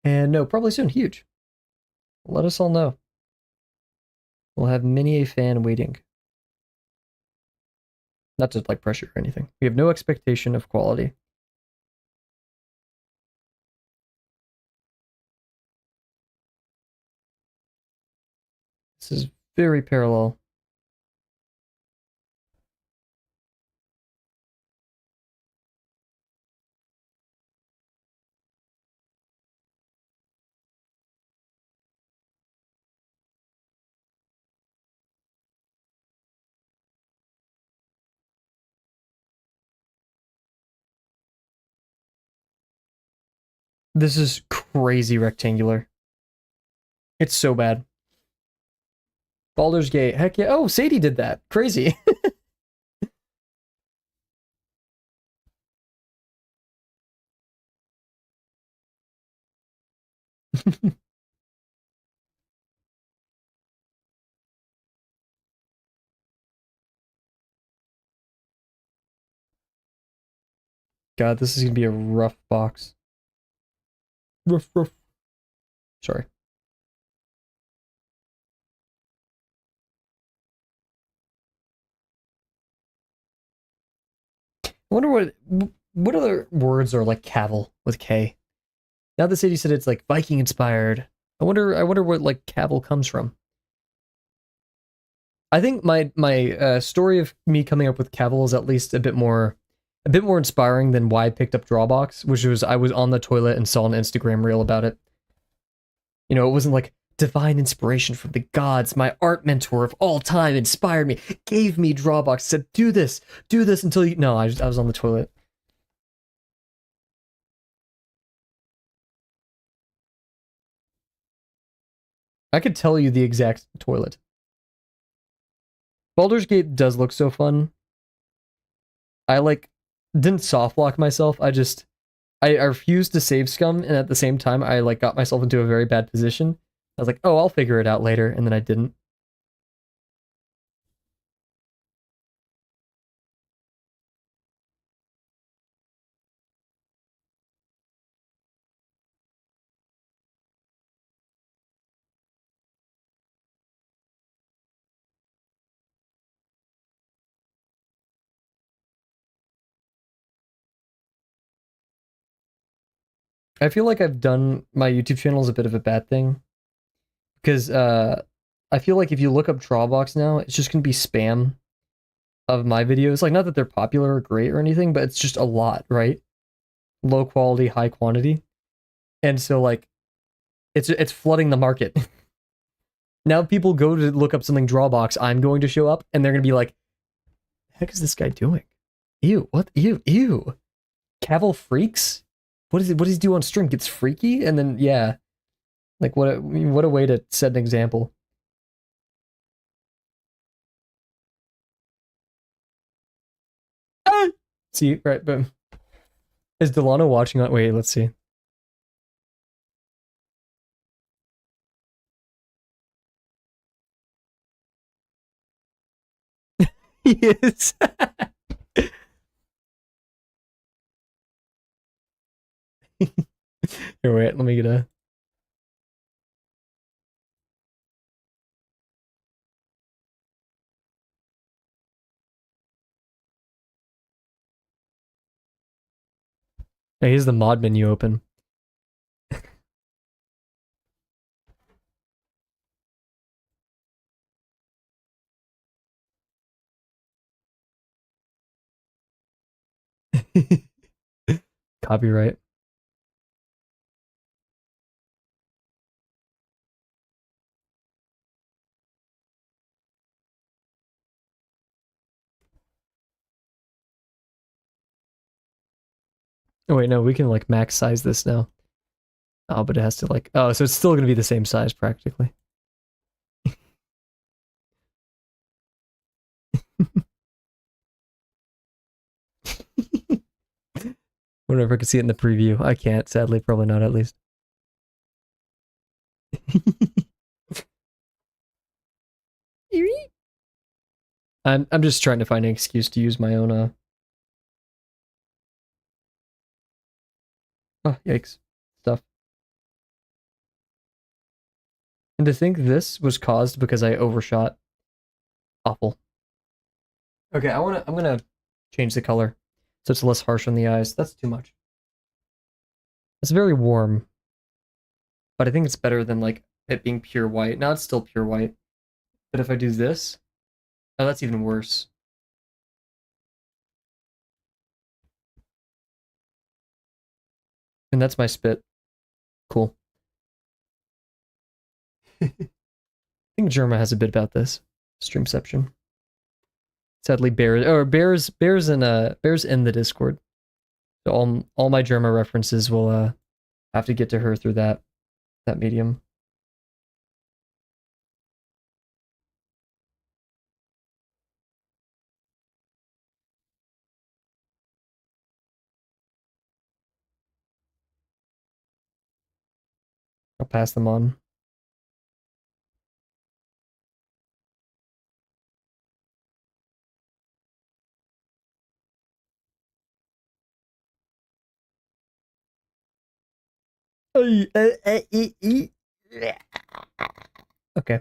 And no, probably soon. Huge. Let us all know. We'll have many a fan waiting. Not to like pressure or anything. We have no expectation of quality. This is very parallel. This is crazy rectangular. It's so bad. Baldur's Gate. Heck yeah. Oh, Sadie did that. Crazy. God, this is gonna be a rough box. Rough, rough. Sorry. I wonder what other words are like Kavel with K. Now the city said it's like Viking inspired. I wonder what like Kavel comes from. I think my story of me coming up with Kavel is at least a bit more inspiring than why I picked up Drawbox, which was I was on the toilet and saw an Instagram reel about it. You know, it wasn't like divine inspiration from the gods. My art mentor of all time inspired me, gave me Drawbox, said do this until you. No, I was on the toilet. I could tell you the exact toilet. Baldur's Gate does look so fun. I like didn't soft lock myself. I refused to save scum, and at the same time, I like got myself into a very bad position. I was like, oh, I'll figure it out later, and then I didn't. I feel like I've done my YouTube channel as a bit of a bad thing because I feel like if you look up Drawbox now, it's just gonna be spam of my videos. Like, not that they're popular or great or anything, but it's just a lot, right? Low quality, high quantity, and so like it's flooding the market. Now people go to look up something Drawbox, I'm going to show up, and they're gonna be like, "The heck is this guy doing? Ew, what? Ew, ew. Kavel freaks? What is it? What does he do on stream? Gets freaky, and then yeah, like what a way to set an example." Ah! See, right, but is Delano watching on? Wait, let's see. He is. Here, wait, let me get a. Hey, here's the mod menu open. Copyright. Oh wait, no, we can like max size this now. Oh, but it has to like. Oh, so it's still gonna be the same size practically. Wonder if I could see it in the preview. I can't, sadly, probably not at least. I'm just trying to find an excuse to use my own oh yikes stuff. And to think this was caused because I overshot. Awful. Okay, I'm gonna change the color so it's less harsh on the eyes. That's too much. It's very warm, but I think it's better than like it being pure white. Now it's still pure white, but if I do this, oh, that's even worse. And that's my spit. Cool. I think Germa has a bit about this. Streamception. Sadly, Bear's in the Discord. So all my Germa references will have to get to her through that medium. I'll pass them on. Okay.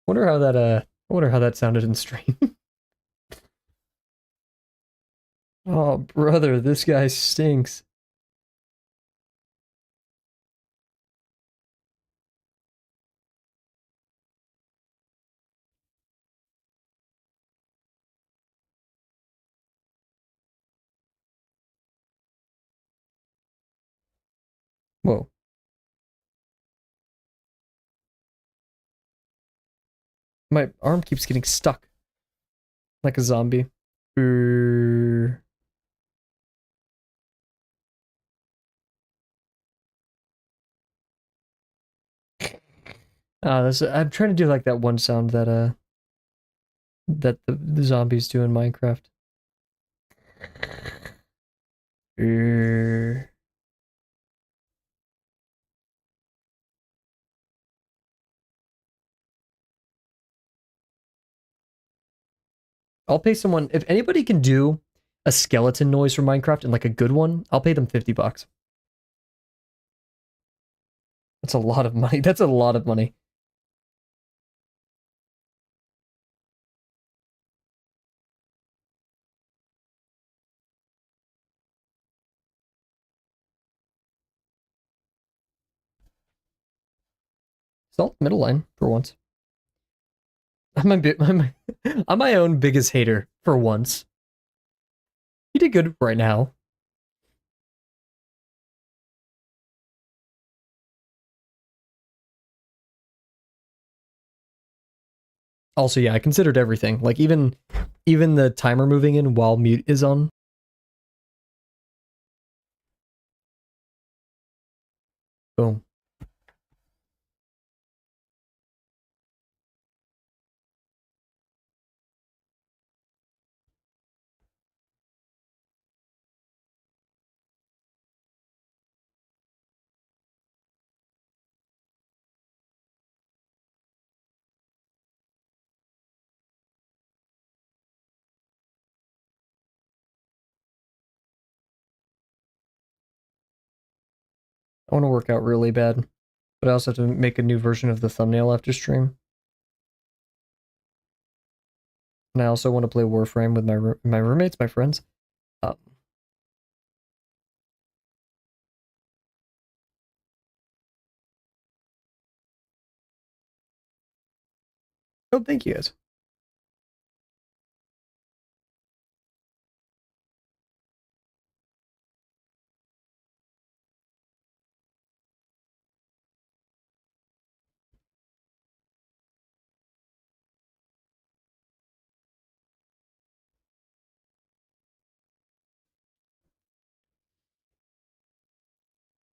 Wonder how that sounded in stream. Oh, brother, this guy stinks. Whoa. My arm keeps getting stuck like a zombie. Brrr. I'm trying to do like that one sound that the zombies do in Minecraft. Brrr. I'll pay someone if anybody can do a skeleton noise from Minecraft and like a good one, I'll pay them $50. That's a lot of money. That's a lot of money. Salt middle line for once. I'm my own biggest hater for once. You did good right now. Also, yeah, I considered everything. Like even the timer moving in while mute is on. Boom. I want to work out really bad, but I also have to make a new version of the thumbnail after stream. And I also want to play Warframe with my roommates, my friends. Um, oh, thank you guys.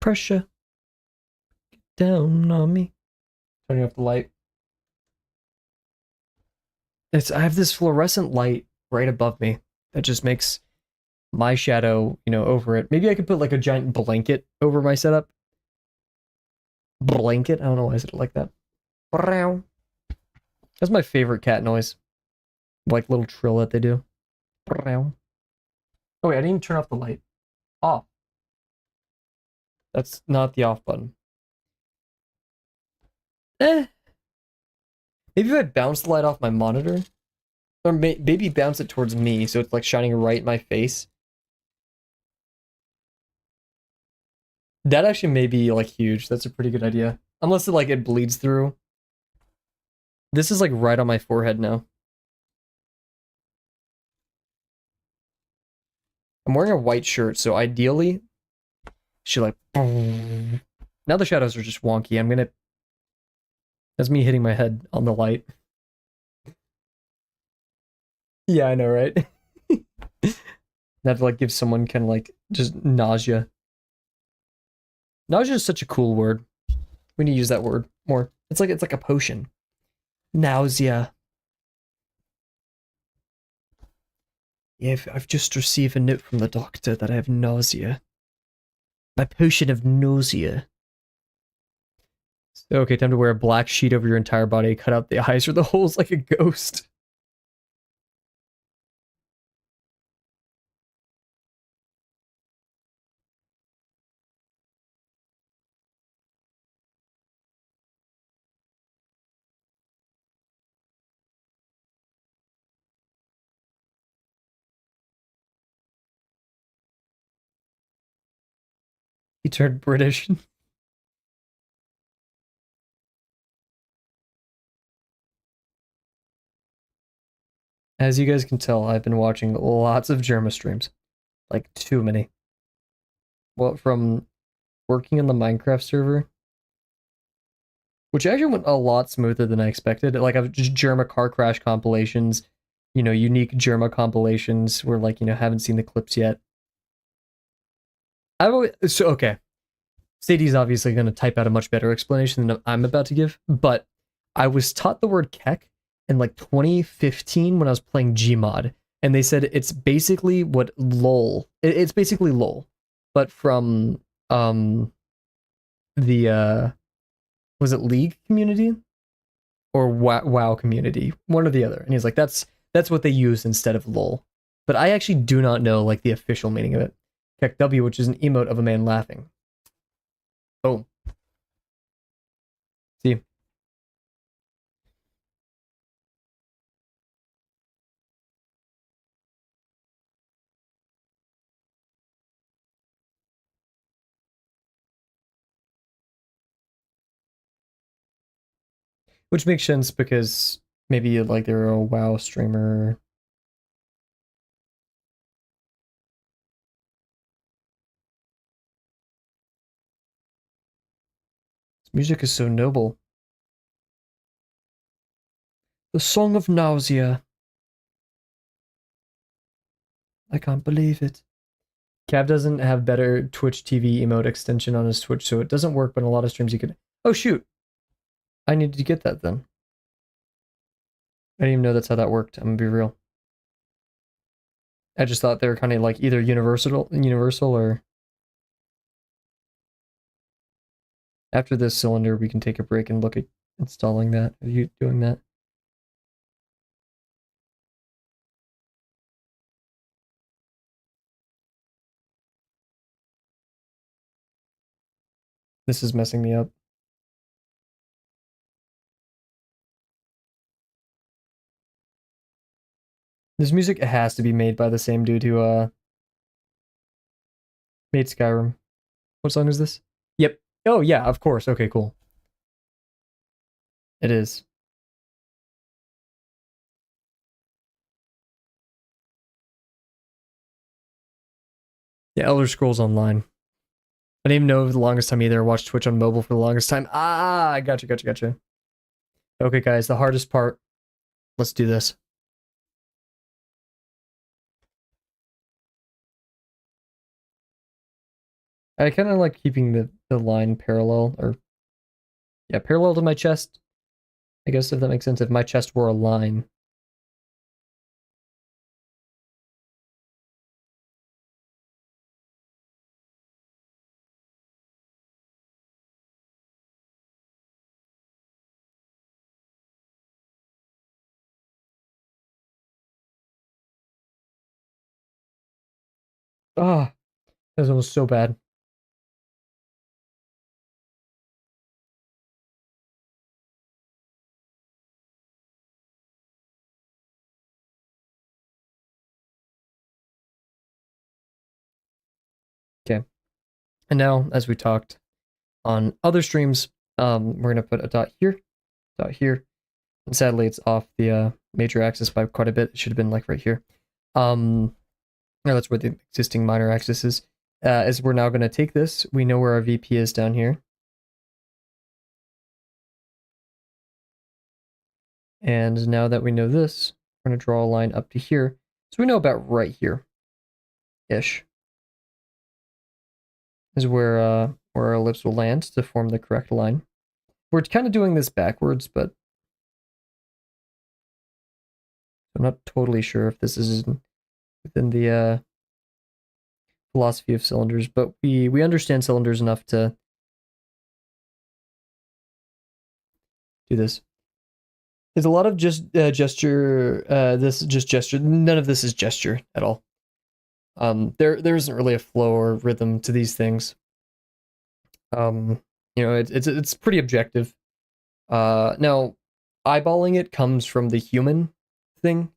Pressure down on me. Turning off the light. I have this fluorescent light right above me that just makes my shadow, over it. Maybe I could put like a giant blanket over my setup. Blanket? I don't know why I said it like that. That's my favorite cat noise. Like little trill that they do. Oh wait, I didn't even turn off the light. Off. That's not the off button. Eh. Maybe if I bounce the light off my monitor, or maybe bounce it towards me so it's like shining right in my face. That actually may be like huge. That's a pretty good idea. Unless it bleeds through. This is like right on my forehead now. I'm wearing a white shirt, so ideally, she like. Now the shadows are just wonky. That's me hitting my head on the light. Yeah, I know, right? That like give someone kind of like just nausea. Nausea is such a cool word. We need to use that word more. It's like a potion. Nausea. Yeah, I've just received a note from the doctor that I have nausea. My potion of nausea. Okay, time to wear a black sheet over your entire body, cut out the eyes or the holes like a ghost. He turned British. As you guys can tell, I've been watching lots of Germa streams. Like, too many. Well, from working on the Minecraft server, which actually went a lot smoother than I expected. Like, I've just Germa car crash compilations, unique Germa compilations where, haven't seen the clips yet. Okay. Sadie's obviously going to type out a much better explanation than I'm about to give, but I was taught the word kek in 2015 when I was playing Gmod, and they said it's basically what LOL. It's basically LOL, but from the was it League community or WoW community, one or the other. And he's like, that's what they use instead of LOL. But I actually do not know the official meaning of it. Kek W, which is an emote of a man laughing. Boom. See. Which makes sense because maybe like they're a WoW streamer. This music is so noble. The Song of Nausea. I can't believe it. Cav doesn't have better Twitch TV emote extension on his Twitch, so it doesn't work, but in a lot of streams you could... Oh, shoot! I needed to get that then. I didn't even know that's how that worked, I'm gonna be real. I just thought they were kind of like either universal or... After this cylinder, we can take a break and look at installing that. Are you doing that? This is messing me up. This music has to be made by the same dude who made Skyrim. What song is this? Yep. Oh yeah, of course. Okay, cool. It is. Yeah, Elder Scrolls Online. I didn't even know the longest time either. I watched Twitch on mobile for the longest time. Ah, gotcha. Okay, guys, the hardest part. Let's do this. I kind of like keeping the line parallel, or yeah, parallel to my chest. I guess if that makes sense. If my chest were a line. Ah, that was almost so bad. Okay. And now, as we talked on other streams, we're gonna put a dot here, and sadly it's off the major axis by quite a bit. It should have been like right here. No, that's where the existing minor axis is. Is we're now gonna take this. We know where our VP is down here. And now that we know this, we're gonna draw a line up to here. So we know about right here, ish, is where our ellipse will land to form the correct line. We're kind of doing this backwards, but I'm not totally sure if this is within the philosophy of cylinders, but we understand cylinders enough to do this. There's a lot of just gesture. This is just gesture. None of this is gesture at all. There isn't really a flow or rhythm to these things. It's pretty objective. Now, eyeballing it comes from the human thing.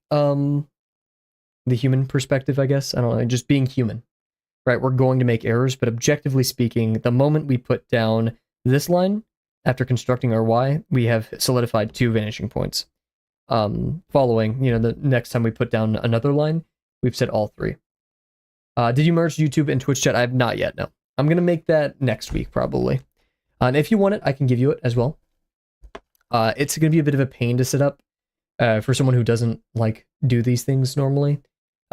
The human perspective, I guess. I don't know, just being human. Right, we're going to make errors, but objectively speaking, the moment we put down this line, after constructing our Y, we have solidified 2 vanishing points. Following, the next time we put down another line, we've set all 3. Did you merge YouTube and Twitch chat? I have not yet, no. I'm going to make that next week, probably. And if you want it, I can give you it as well. It's going to be a bit of a pain to set up for someone who doesn't, like, do these things normally.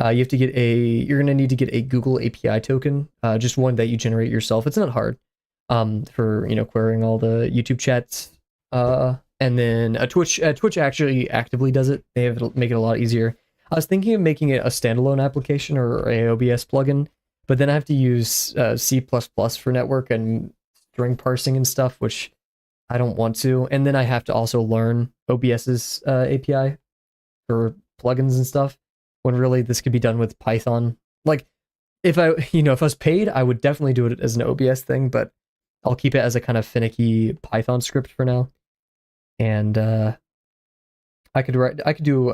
You have to get you're going to need to get a Google API token, just one that you generate yourself. It's not hard for, querying all the YouTube chats. And then Twitch actually actively does it. They make it a lot easier. I was thinking of making it a standalone application or a OBS plugin, but then I have to use C++ for network and string parsing and stuff, which I don't want to. And then I have to also learn OBS's API for plugins and stuff, when really this could be done with Python. Like, if I was paid, I would definitely do it as an OBS thing, but I'll keep it as a kind of finicky Python script for now. And I could do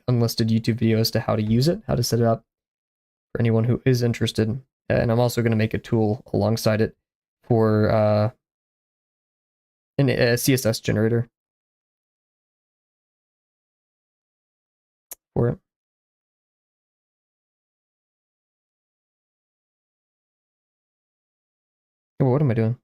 unlisted YouTube videos to how to use it, how to set it up for anyone who is interested. And I'm also going to make a tool alongside it for a CSS generator. for it. Oh, what am I doing?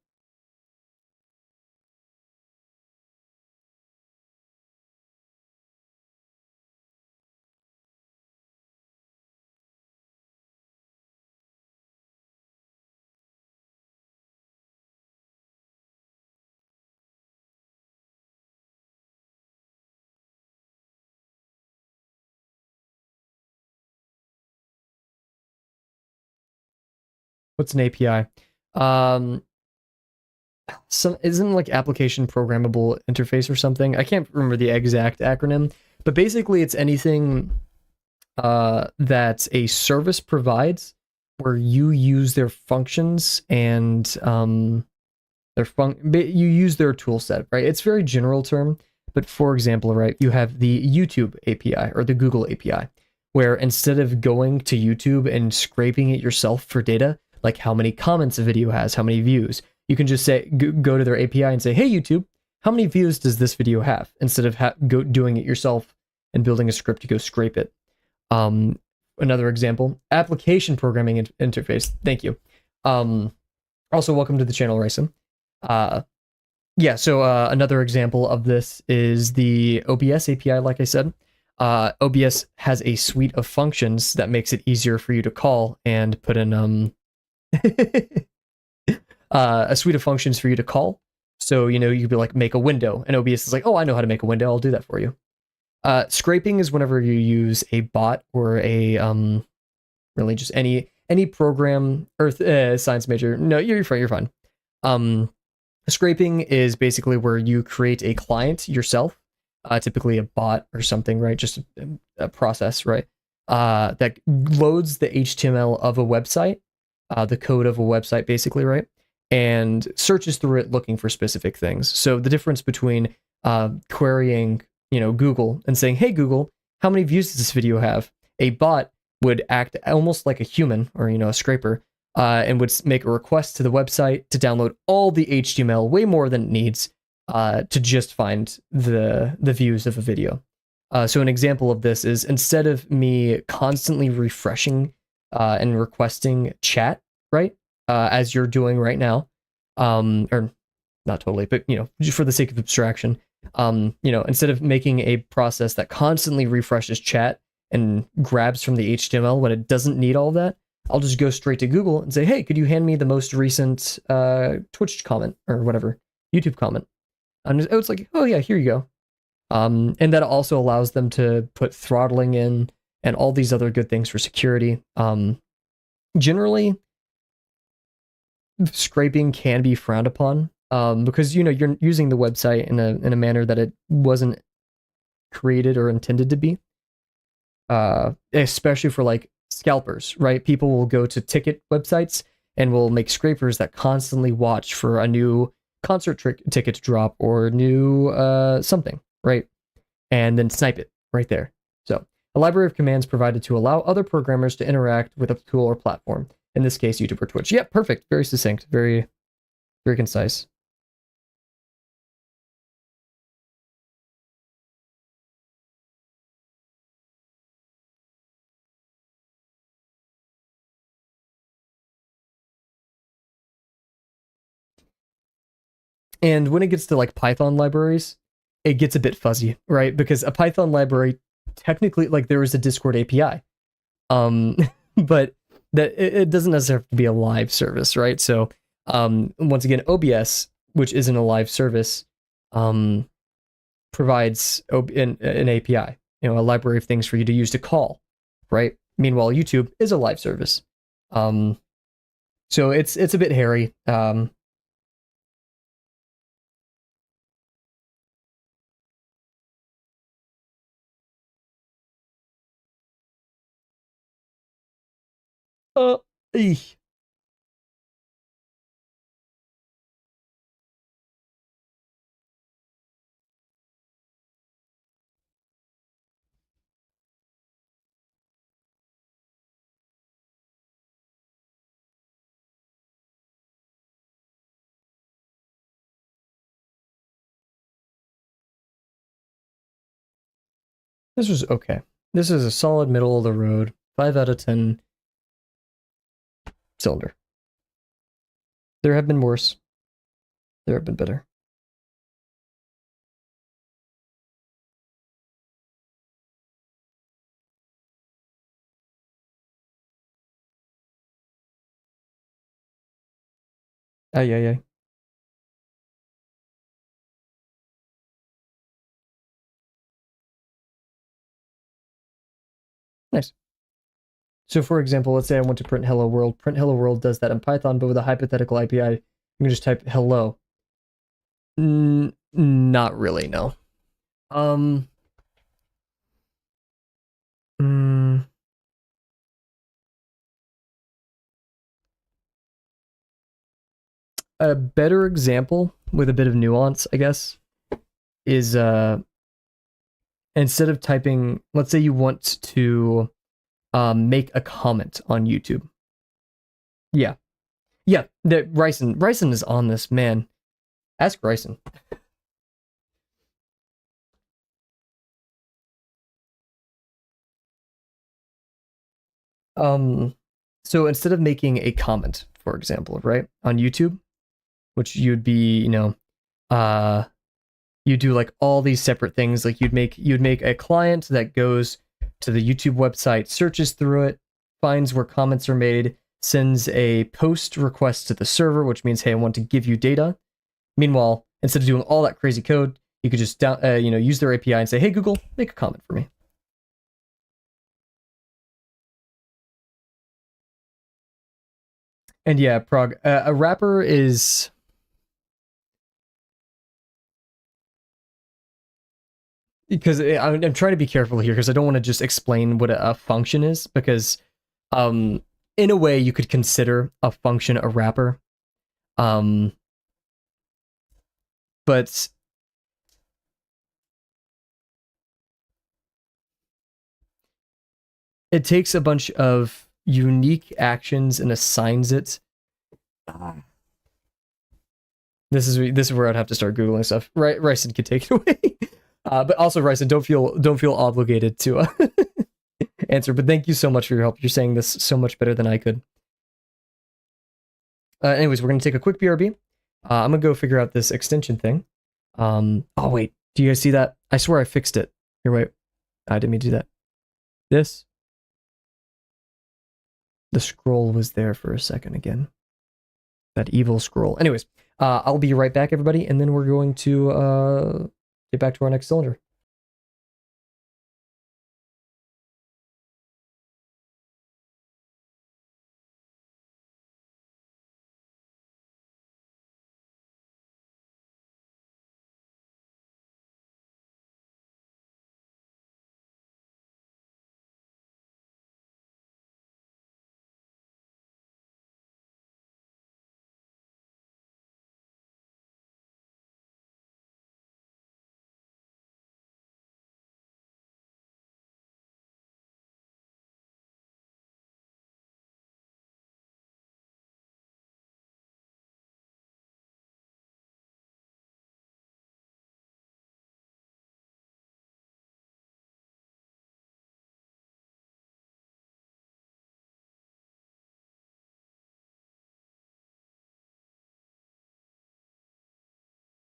What's an API? Um, some isn't like application programmable interface or something. I can't remember the exact acronym, but basically it's anything that a service provides where you use their functions and you use their tool set, right? It's a very general term, but for example, right, you have the YouTube API or the Google API, where instead of going to YouTube and scraping it yourself for data, like how many comments a video has, how many views, you can just say go to their API and say, hey YouTube, how many views does this video have? Instead of doing it yourself and building a script to go scrape it. Um, Another example, application programming interface. Thank you. Also, welcome to the channel, Ryson. Yeah, so another example of this is the OBS API, like I said. OBS has a suite of functions that makes it easier for you to call and put in a suite of functions for you to call. So, you could be like, make a window, and OBS is like, oh, I know how to make a window, I'll do that for you. Scraping is whenever you use a bot or a really just any program or science major. No, you're fine. You're fine. Scraping is basically where you create a client yourself, typically a bot or something, right? Just a process, right? That loads the HTML of a website, the code of a website, basically, right? And searches through it looking for specific things. So the difference between querying, Google and saying, "Hey Google, how many views does this video have?" A bot would act almost like a human or a scraper, and would make a request to the website to download all the HTML, way more than it needs, to just find the views of a video. So an example of this is instead of me constantly refreshing and requesting chat, right, as you're doing right now, or not totally, but for the sake of abstraction, instead of making a process that constantly refreshes chat and grabs from the HTML when it doesn't need all that, I'll just go straight to Google and say, hey, could you hand me the most recent Twitch comment or whatever, YouTube comment? And it's like, oh yeah, here you go. And that also allows them to put throttling in and all these other good things for security. Generally, scraping can be frowned upon because you're using the website in a manner that it wasn't created or intended to be. Especially for like scalpers, right? People will go to ticket websites and will make scrapers that constantly watch for a new concert ticket to drop or new something, right? And then snipe it right there. So a library of commands provided to allow other programmers to interact with a tool or platform. In this case, YouTube or Twitch. Yep, perfect. Very succinct. Very, very concise. And when it gets to like Python libraries, it gets a bit fuzzy, right? Because a Python library technically, like, there is a Discord API, but that it doesn't necessarily have to be a live service, right? So once again, OBS, which isn't a live service, provides an API, a library of things for you to use to call, right? Meanwhile, YouTube is a live service. So it's a bit hairy. Uh, eesh. This was okay. This is a solid middle of the road, 5 out of 10 cylinder. There have been worse. There have been better. Ay, ay, ay. Nice. So for example, let's say I want to print hello world. Print hello world does that in Python, but with a hypothetical API, you can just type hello. Not really, no. Um, mm, a better example with a bit of nuance, I guess, is instead of typing, let's say you want to make a comment on YouTube. Yeah. Yeah, Ryson is on this, man. Ask Ryson. So instead of making a comment, for example, right, on YouTube, which you'd be, you do like all these separate things. Like you'd make a client that goes to the YouTube website, searches through it, finds where comments are made, sends a post request to the server, which means, hey, I want to give you data. Meanwhile, instead of doing all that crazy code, you could just use their API and say, hey, Google, make a comment for me. And yeah, Prague, a wrapper is because I'm trying to be careful here because I don't want to just explain what a function is because in a way you could consider a function a wrapper, but it takes a bunch of unique actions and assigns it. This is where I'd have to start googling stuff. Right, Ryson could take it away. But also, Ryson, don't feel obligated to answer. But thank you so much for your help. You're saying this so much better than I could. Anyways, we're gonna take a quick BRB. I'm gonna go figure out this extension thing. Oh wait, do you guys see that? I swear I fixed it. Here, wait. I didn't mean to do that. The scroll was there for a second again. That evil scroll. Anyways, I'll be right back, everybody, and then we're going to get back to our next cylinder.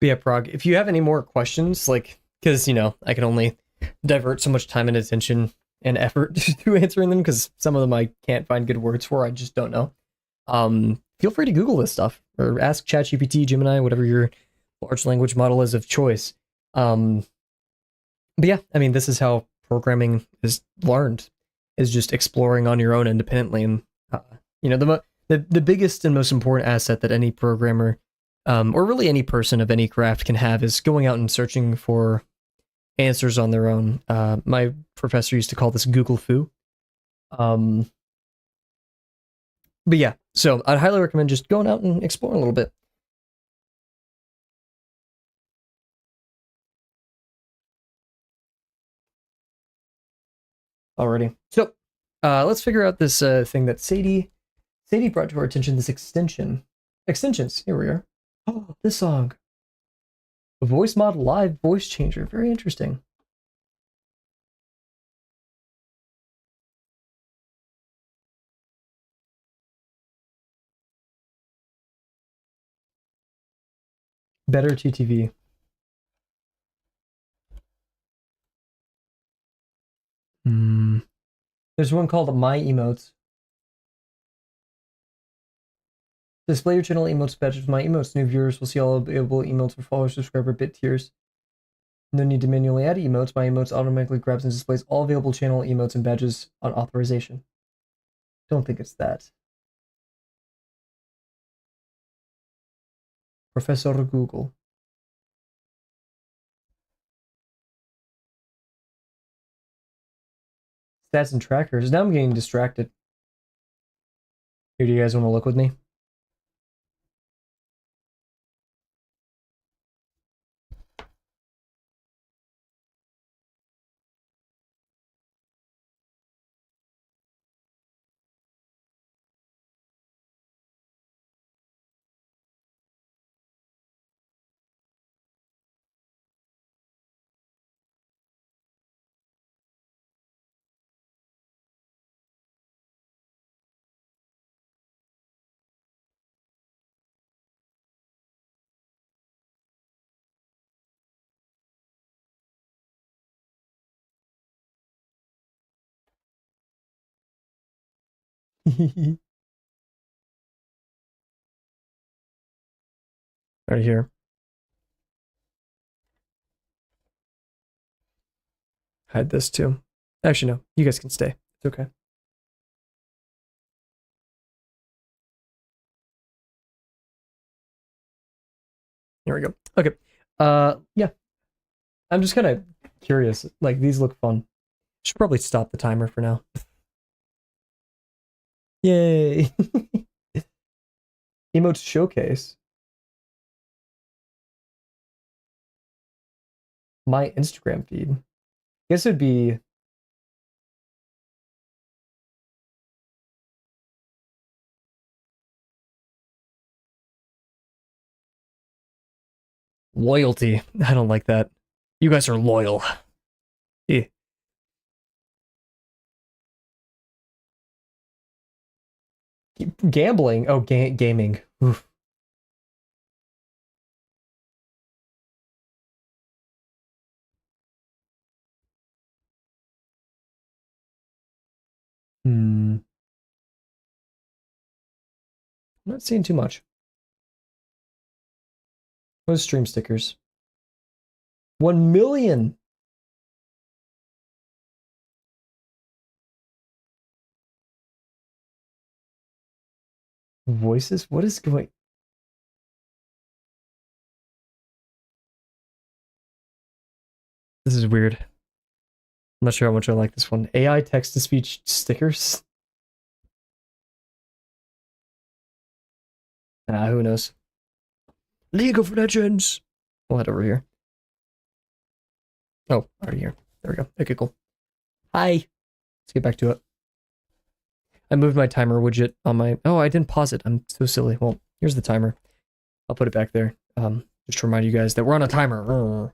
But yeah, Prague, if you have any more questions, like, because, I can only divert so much time and attention and effort to answering them, because some of them I can't find good words for, I just don't know. Feel free to Google this stuff, or ask ChatGPT, Gemini, whatever your large language model is of choice. But yeah, I mean, this is how programming is learned, is just exploring on your own independently. And, the biggest and most important asset that any programmer or really any person of any craft can have is going out and searching for answers on their own. My professor used to call this Google foo. But yeah, so I'd highly recommend just going out and exploring a little bit. Alrighty, so let's figure out this thing that Sadie brought to our attention. This extensions. Here we are. Oh, this song. A voice mod live voice changer. Very interesting. Better TTV. There's one called My Emotes. Display your channel emotes badge with My Emotes. New viewers will see all available emotes for follower, subscriber, bit tiers. No need to manually add emotes. My Emotes automatically grabs and displays all available channel emotes and badges on authorization. Don't think it's that. Professor Google. Stats and trackers. Now I'm getting distracted. Here, do you guys want to look with me? Right here. Hide this too. Actually, no. You guys can stay. It's okay. Here we go. Okay. Yeah. I'm just kind of curious. Like, these look fun. Should probably stop the timer for now. Yay. Emotes showcase. My Instagram feed. I guess it'd be loyalty. I don't like that. You guys are loyal. Eh. Gambling. Oh, gaming. Oof. I'm not seeing too much. What is stream stickers? 1 million. Voices? What is going? This is weird. I'm not sure how much I like this one. AI text to speech stickers. Who knows? League of Legends. We'll head over here. Oh, already here. There we go. Okay, cool. Hi. Let's get back to it. I moved my timer widget on my... Oh, I didn't pause it. I'm so silly. Well, here's the timer. I'll put it back there. Just to remind you guys that we're on a timer.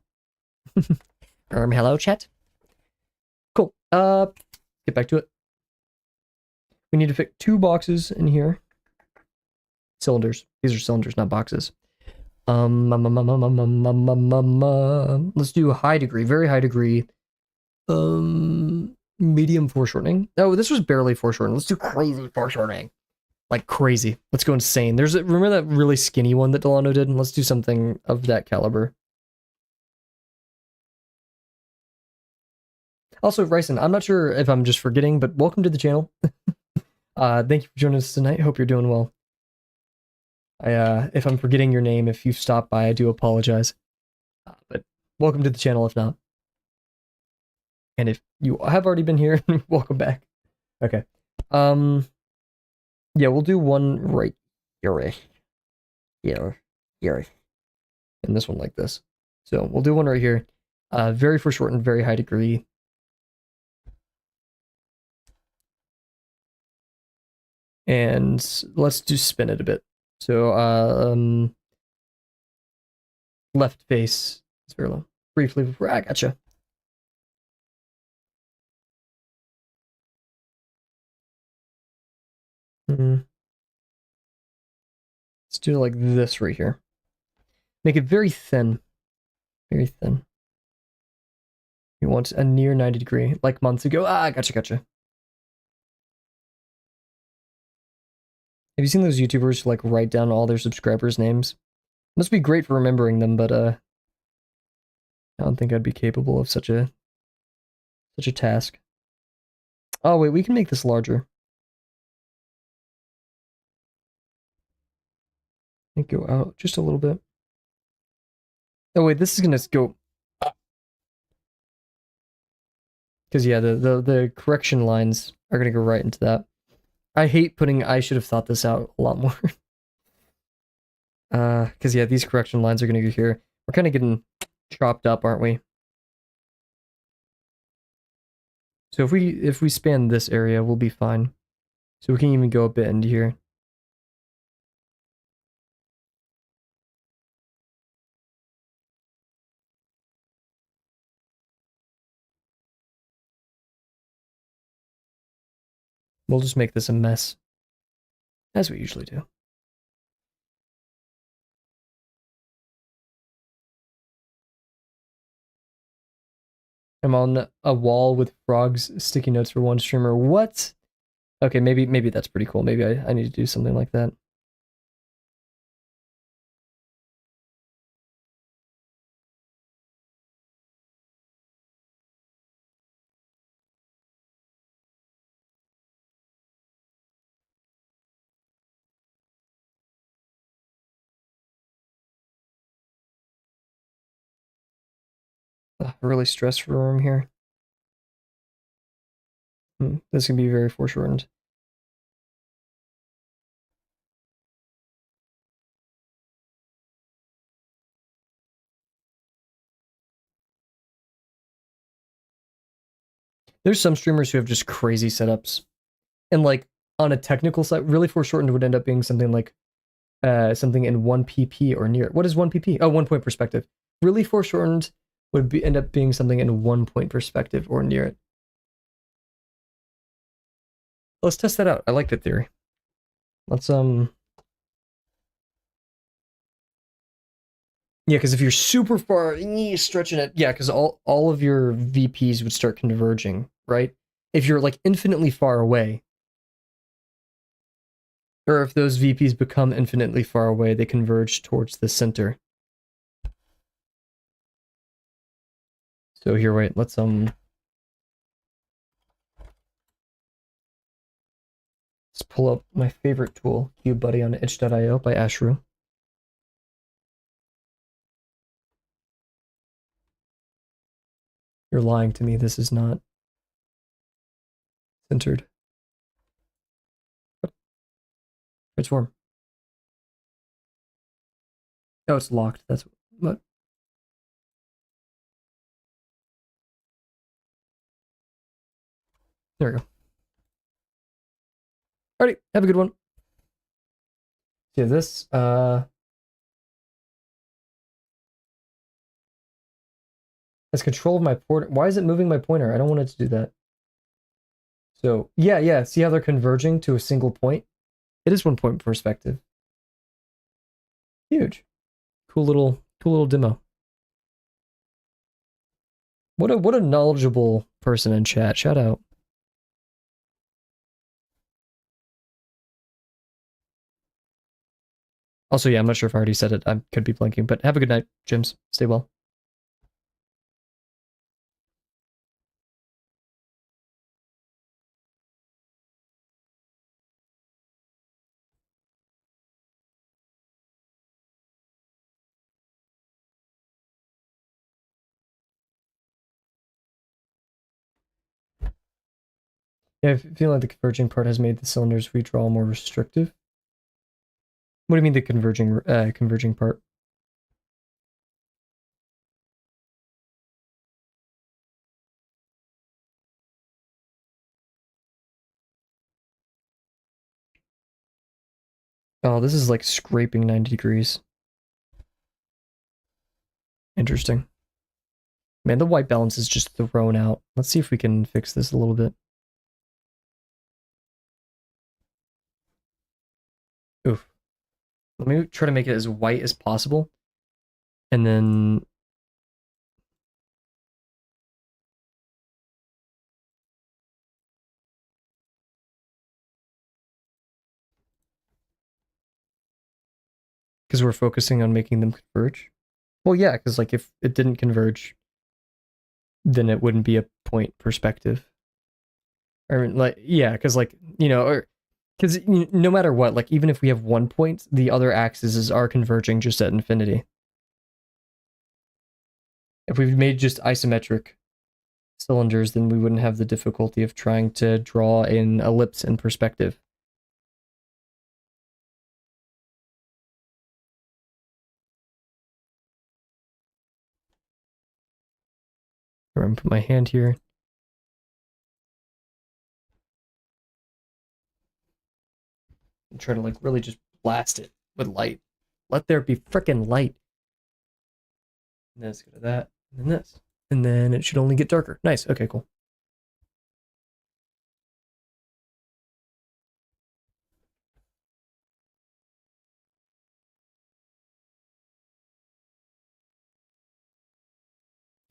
Hello, chat. Cool. Get back to it. We need to fit 2 boxes in here. Cylinders. These are cylinders, not boxes. Let's do a high degree, very high degree. Medium foreshortening. Oh, this was barely foreshortening. Let's do crazy foreshortening. Like crazy. Let's go insane. Remember that really skinny one that Delano did? Let's do something of that caliber. Also, Ryson, I'm not sure if I'm just forgetting, but welcome to the channel. Thank you for joining us tonight. Hope you're doing well. If I'm forgetting your name, if you've stopped by, I do apologize. But welcome to the channel if not. And if you have already been here, welcome back. Okay. Yeah, we'll do one right here. Here. And this one like this. So we'll do one right here. Very foreshortened, very high degree. And let's just spin it a bit. So, left face. It's very low. Briefly, I gotcha. Let's do it like this right here. Make it very thin. Very thin. You want a near 90 degree, like months ago. Ah, gotcha. Have you seen those YouTubers who, like, write down all their subscribers' names? Must be great for remembering them, but I don't think I'd be capable of such a task. Oh wait, we can make this larger. And go out just a little bit. Oh wait, this is gonna go. Because yeah, the correction lines are gonna go right into that. I hate putting. I should have thought this out a lot more. Because yeah, these correction lines are gonna go here. We're kind of getting chopped up, aren't we? So if we span this area, we'll be fine. So we can even go a bit into here. We'll just make this a mess, as we usually do. I'm on a wall with frogs, sticky notes for one streamer. What? Okay, maybe that's pretty cool. Maybe I need to do something like that. Ugh, really stressful room here. This can be very foreshortened. There's some streamers who have just crazy setups. And like on a technical side, really foreshortened would end up being something like something in 1 pp or near it. What is 1 pp? Oh, 1 point perspective. Really foreshortened would end up being something in 1 point perspective or near it. Let's test that out. I like that theory. Let's yeah, because if you're super far, stretching it, yeah, because all of your VPs would start converging, right? If you're like infinitely far away, or if those VPs become infinitely far away, they converge towards the center. So here, wait, let's pull up my favorite tool, QBuddy on itch.io by Ashru. You're lying to me. This is not centered. Transform. Oh, it's locked. That's what. There we go. Alrighty, have a good one. See this. Has control of my pointer. Why is it moving my pointer? I don't want it to do that. So yeah. See how they're converging to a single point? It is 1 point perspective. Huge. Cool little demo. What a knowledgeable person in chat. Shout out. Also, yeah, I'm not sure if I already said it. I could be blanking, but have a good night, Jims. Stay well. Yeah, I feel like the converging part has made the cylinder's redraw more restrictive. What do you mean the converging part? Oh, this is like scraping 90 degrees. Interesting. Man, the white balance is just thrown out. Let's see if we can fix this a little bit. Oof. Let me try to make it as white as possible. And then because we're focusing on making them converge. Well, yeah, because like if it didn't converge, then it wouldn't be a point perspective. Or like, yeah, because like, you know, or because no matter what, like even if we have 1 point, the other axes are converging just at infinity. If we've made just isometric cylinders, then we wouldn't have the difficulty of trying to draw an ellipse in perspective. I'm gonna put my hand here. And try to like really just blast it with light. Let there be frickin' light. And then let's go to that, and then this. And then it should only get darker. Nice. Okay, cool.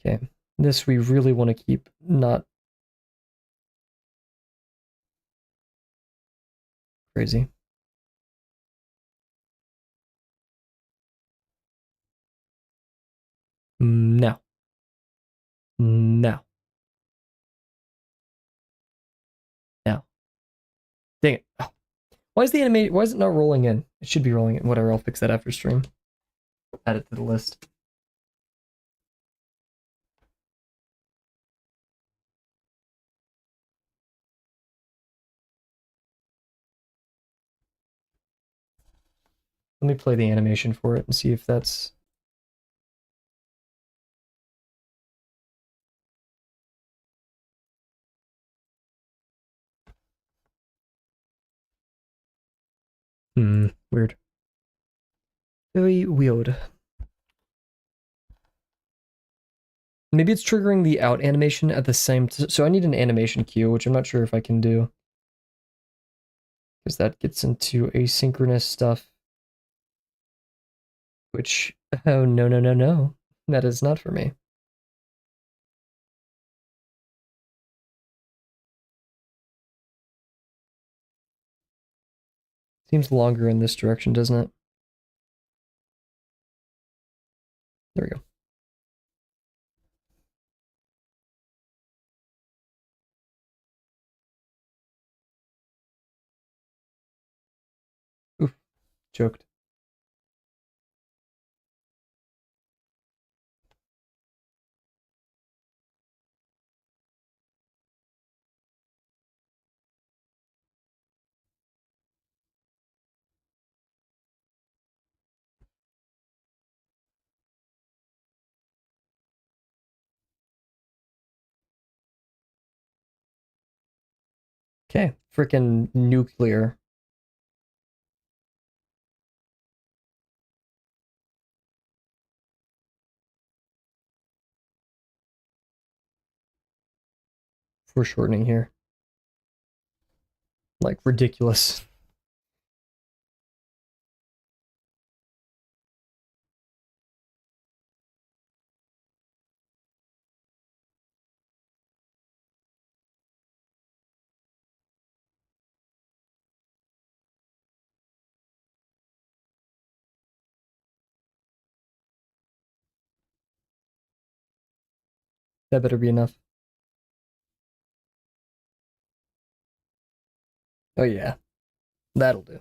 Okay. This we really want to keep not crazy. Now. Now. Now. Dang it. Oh. Why is the animation, why is it not rolling in? It should be rolling in. Whatever, I'll fix that after stream. Add it to the list. Let me play the animation for it and see if that's... Weird. Very weird. Maybe it's triggering the out animation at the same time. So I need an animation cue, which I'm not sure if I can do. Because that gets into asynchronous stuff. Which, oh, no, no, no, no. That is not for me. Seems longer in this direction, doesn't it? There we go. Oof, choked. Okay, freaking nuclear. Foreshortening here. Like, ridiculous. That better be enough. Oh yeah, that'll do.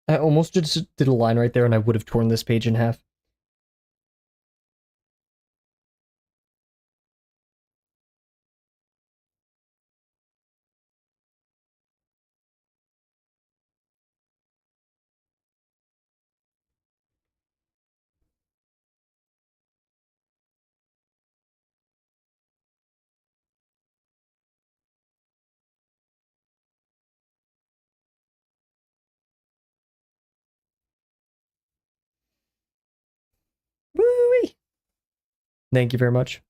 I almost just did a line right there and I would have torn this page in half. Woo-wee! Thank you very much.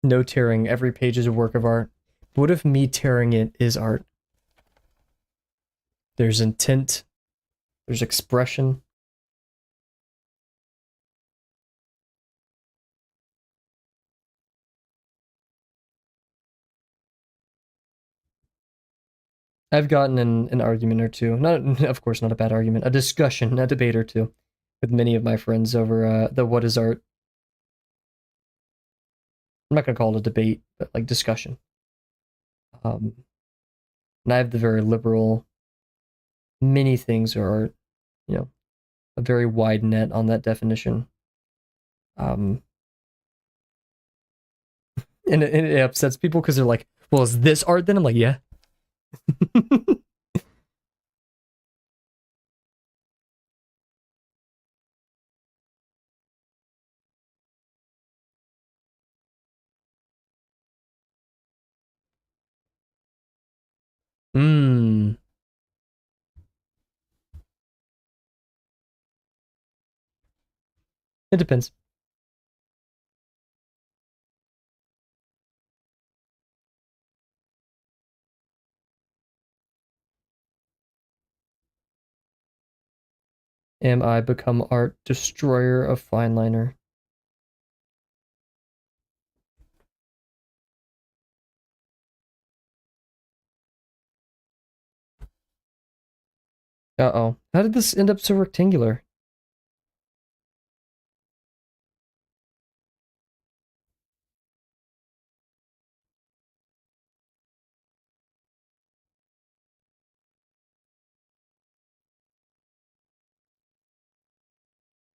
No tearing. Every page is a work of art. What if me tearing it is art? There's intent. There's expression. I've gotten in an argument or two, not of course not a bad argument, a discussion, a debate or two, with many of my friends over the what is art. I'm not gonna call it a debate, but like discussion. Um, and I have the very liberal. Many things are art, you know, a very wide net on that definition. Um, and it upsets people because they're like, "Well, is this art?" Then I'm like, "Yeah." Hmm. It depends. Am I become art destroyer of fine liner? Uh-oh. How did this end up so rectangular?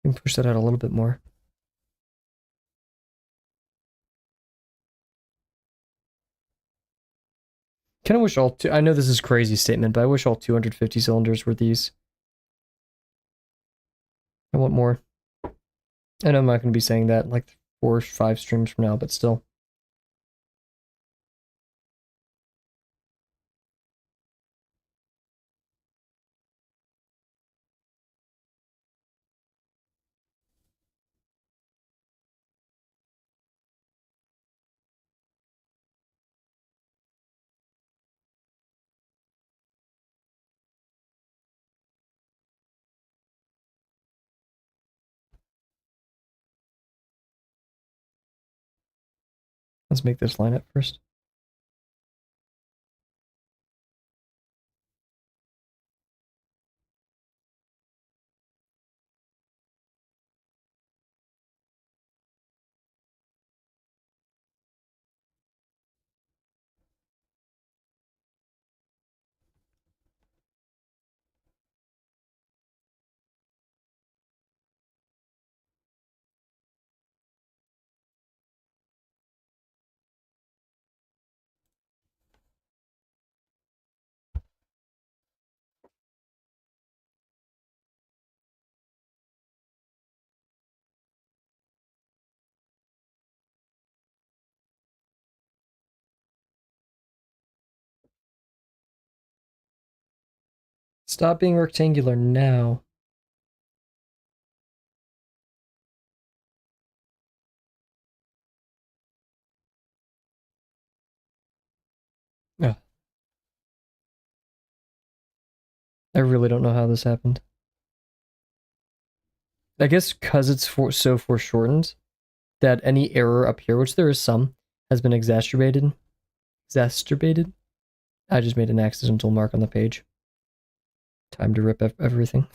Can push that out a little bit more. Kind of wish all two. I know this is a crazy statement, but I wish all 250 cylinders were these. I want more. I know I'm not going to be saying that like 4 or 5 streams from now, but still. Let's make this line up first. Stop being rectangular now. Ugh. I really don't know how this happened. I guess because it's so foreshortened that any error up here, which there is some, has been exacerbated. Exacerbated? I just made an accidental mark on the page. Time to rip everything.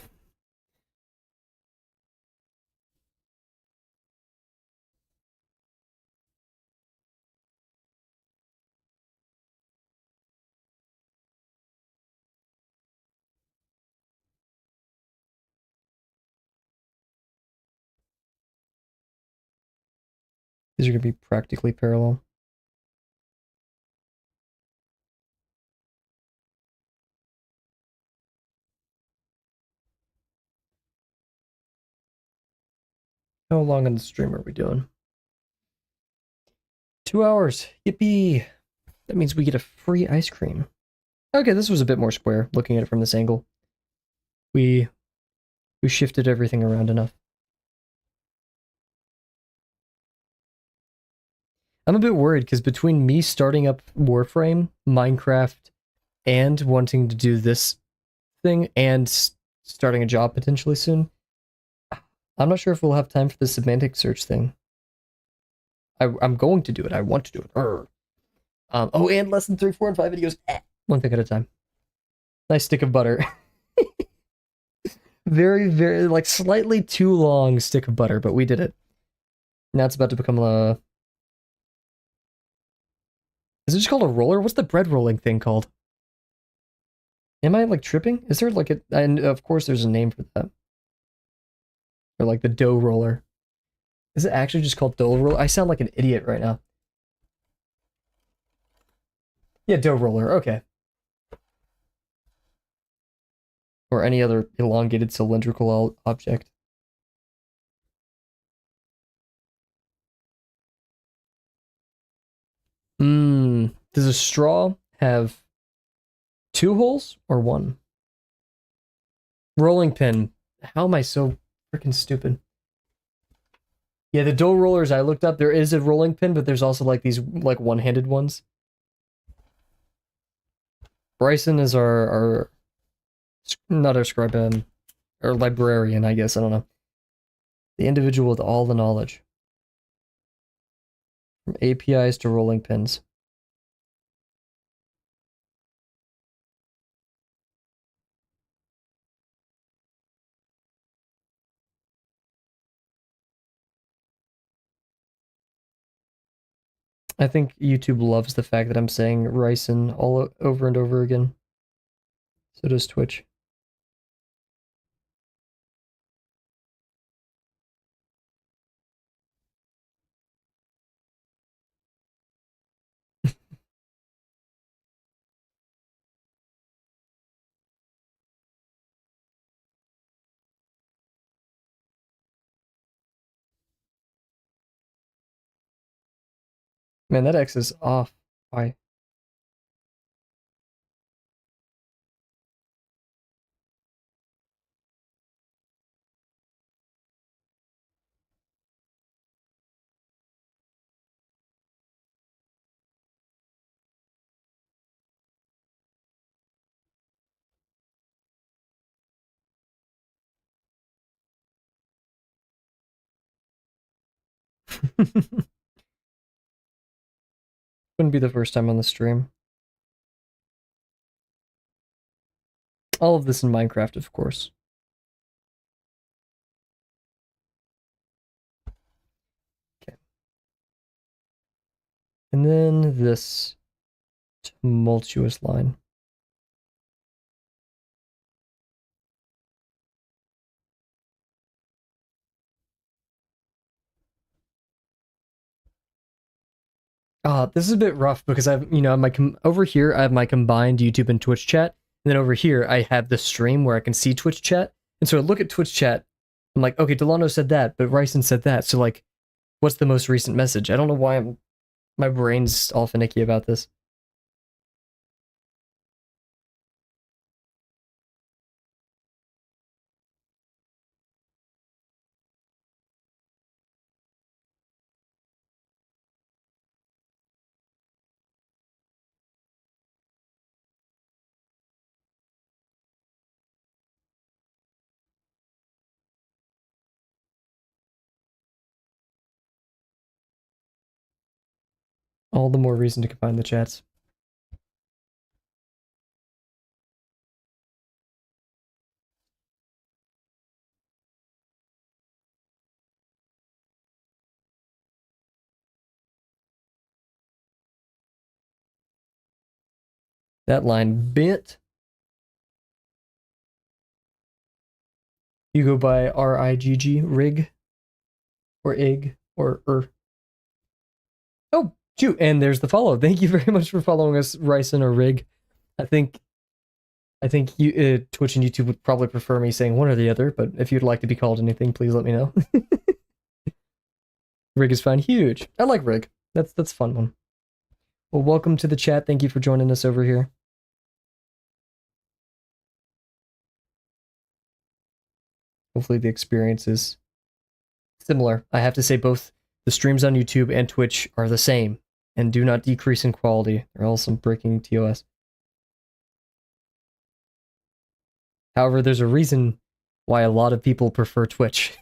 These are going to be practically parallel. How long on the stream are we doing? 2 hours. Yippee! That means we get a free ice cream. Okay, this was a bit more square, looking at it from this angle. We shifted everything around enough. I'm a bit worried because between me starting up Warframe, Minecraft, and wanting to do this thing and starting a job potentially soon, I'm not sure if we'll have time for the semantic search thing. I'm going to do it. I want to do it. Oh, and lesson 3, 4, and 5 videos. One thing at a time. Nice stick of butter. Very, very, like, slightly too long stick of butter, but we did it. Now it's about to become a... Is it just called a roller? What's the bread rolling thing called? Am I, like, tripping? Is there, like, a... And, of course, there's a name for that. Or, like, the dough roller. Is it actually just called dough roller? I sound like an idiot right now. Yeah, dough roller, okay. Or any other elongated cylindrical object. Does a straw have two holes or one? Rolling pin. How am I so freaking stupid? Yeah, the dough rollers I looked up, there is a rolling pin, but there's also like these like one-handed ones. Bryson is our not our scribe, our librarian, I guess. I don't know. The individual with all the knowledge. From APIs to rolling pins. I think YouTube loves the fact that I'm saying Ryson all over and over again. So does Twitch. Man, that X is off. Why? Wouldn't be the first time on the stream. All of this in Minecraft, of course. Okay. And then this tumultuous line. This is a bit rough because I've, my over here I have my combined YouTube and Twitch chat, and then over here I have the stream where I can see Twitch chat. And so I look at Twitch chat, I'm like, okay, Delano said that, but Ryson said that. So like, what's the most recent message? I don't know why my brain's all finicky about this. All the more reason to combine the chats. That line bit. You go by RIGG, rig, or ig, or Oh, shoot, and there's the follow. Thank you very much for following us, Ryson or rig. I think you Twitch and YouTube would probably prefer me saying one or the other, but if you'd like to be called anything, please let me know. Rig is fine. Huge. I like rig. That's a fun one. Well, welcome to the chat. Thank you for joining us over here. Hopefully the experience is similar. I have to say both the streams on YouTube and Twitch are the same and do not decrease in quality. They're all some breaking TOS. However, there's a reason why a lot of people prefer Twitch.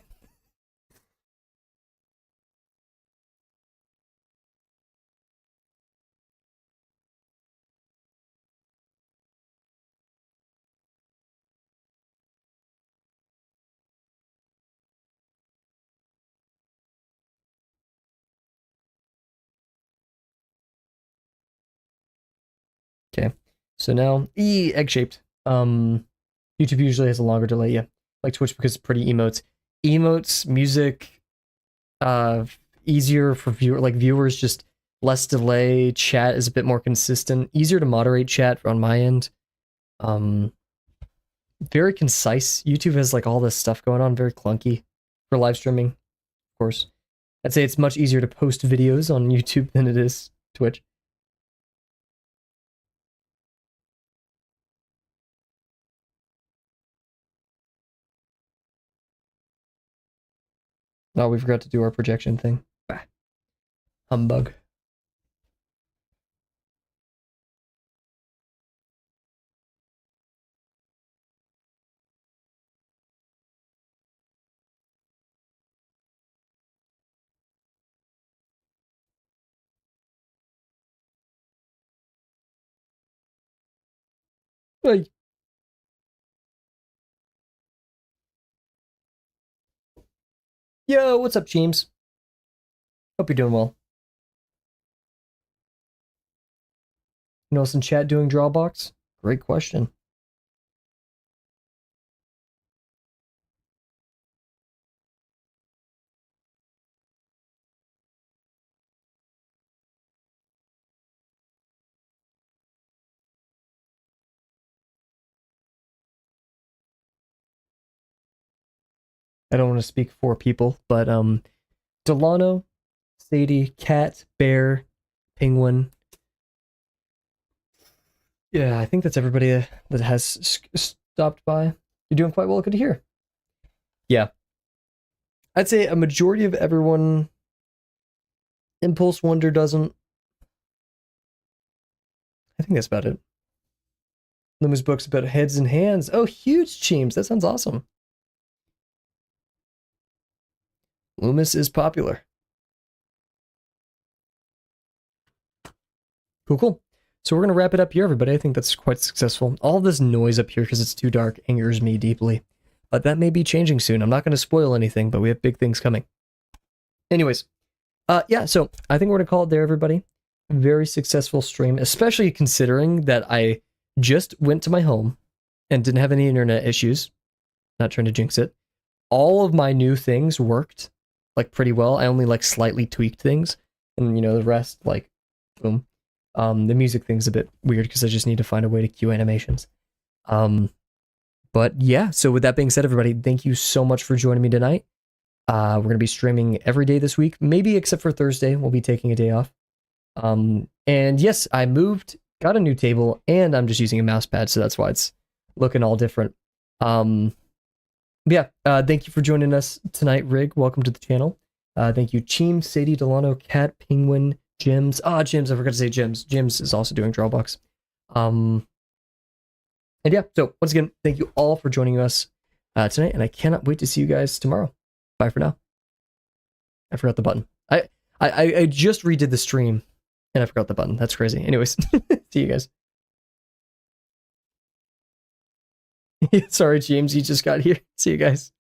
Okay. So now, egg-shaped. YouTube usually has a longer delay, yeah. Like Twitch because it's pretty emotes. Emotes, music, easier for viewers, just less delay. Chat is a bit more consistent. Easier to moderate chat on my end. Very concise. YouTube has like all this stuff going on, very clunky for live streaming, of course. I'd say it's much easier to post videos on YouTube than it is Twitch. Oh, we forgot to do our projection thing. Bah. Humbug. Hey. Yo, what's up, James? Hope you're doing well. You know else in chat doing Drawbox? Great question. I don't want to speak for people, but Delano, Sadie, Cat, Bear, Penguin. Yeah, I think that's everybody that has stopped by. You're doing quite well. Good to hear. Yeah. I'd say a majority of everyone. Impulse Wonder doesn't. I think that's about it. Luma's book's about heads and hands. Oh, huge, James. That sounds awesome. Loomis is popular. Cool. So we're going to wrap it up here, everybody. I think that's quite successful. All this noise up here, because it's too dark, angers me deeply. But that may be changing soon. I'm not going to spoil anything, but we have big things coming. Anyways, yeah, so I think we're going to call it there, everybody. Very successful stream, especially considering that I just went to my home and didn't have any internet issues. Not trying to jinx it. All of my new things worked, like, pretty well. I only, like, slightly tweaked things. And, you know, the rest, like, boom. The music thing's a bit weird because I just need to find a way to cue animations. But yeah, so with that being said, everybody, thank you so much for joining me tonight. We're going to be streaming every day this week, maybe except for Thursday. We'll be taking a day off. And yes, I moved, got a new table, and I'm just using a mouse pad, so that's why it's looking all different. Yeah, thank you for joining us tonight, Rig. Welcome to the channel. Thank you, Cheem, Sadie, Delano, Cat, Penguin, Jims. Jims, I forgot to say Jims. Jims is also doing Drawbox. And yeah, so once again, thank you all for joining us tonight, and I cannot wait to see you guys tomorrow. Bye for now. I forgot the button. I just redid the stream, and I forgot the button. That's crazy. Anyways, see you guys. Sorry, James, you just got here. See you guys.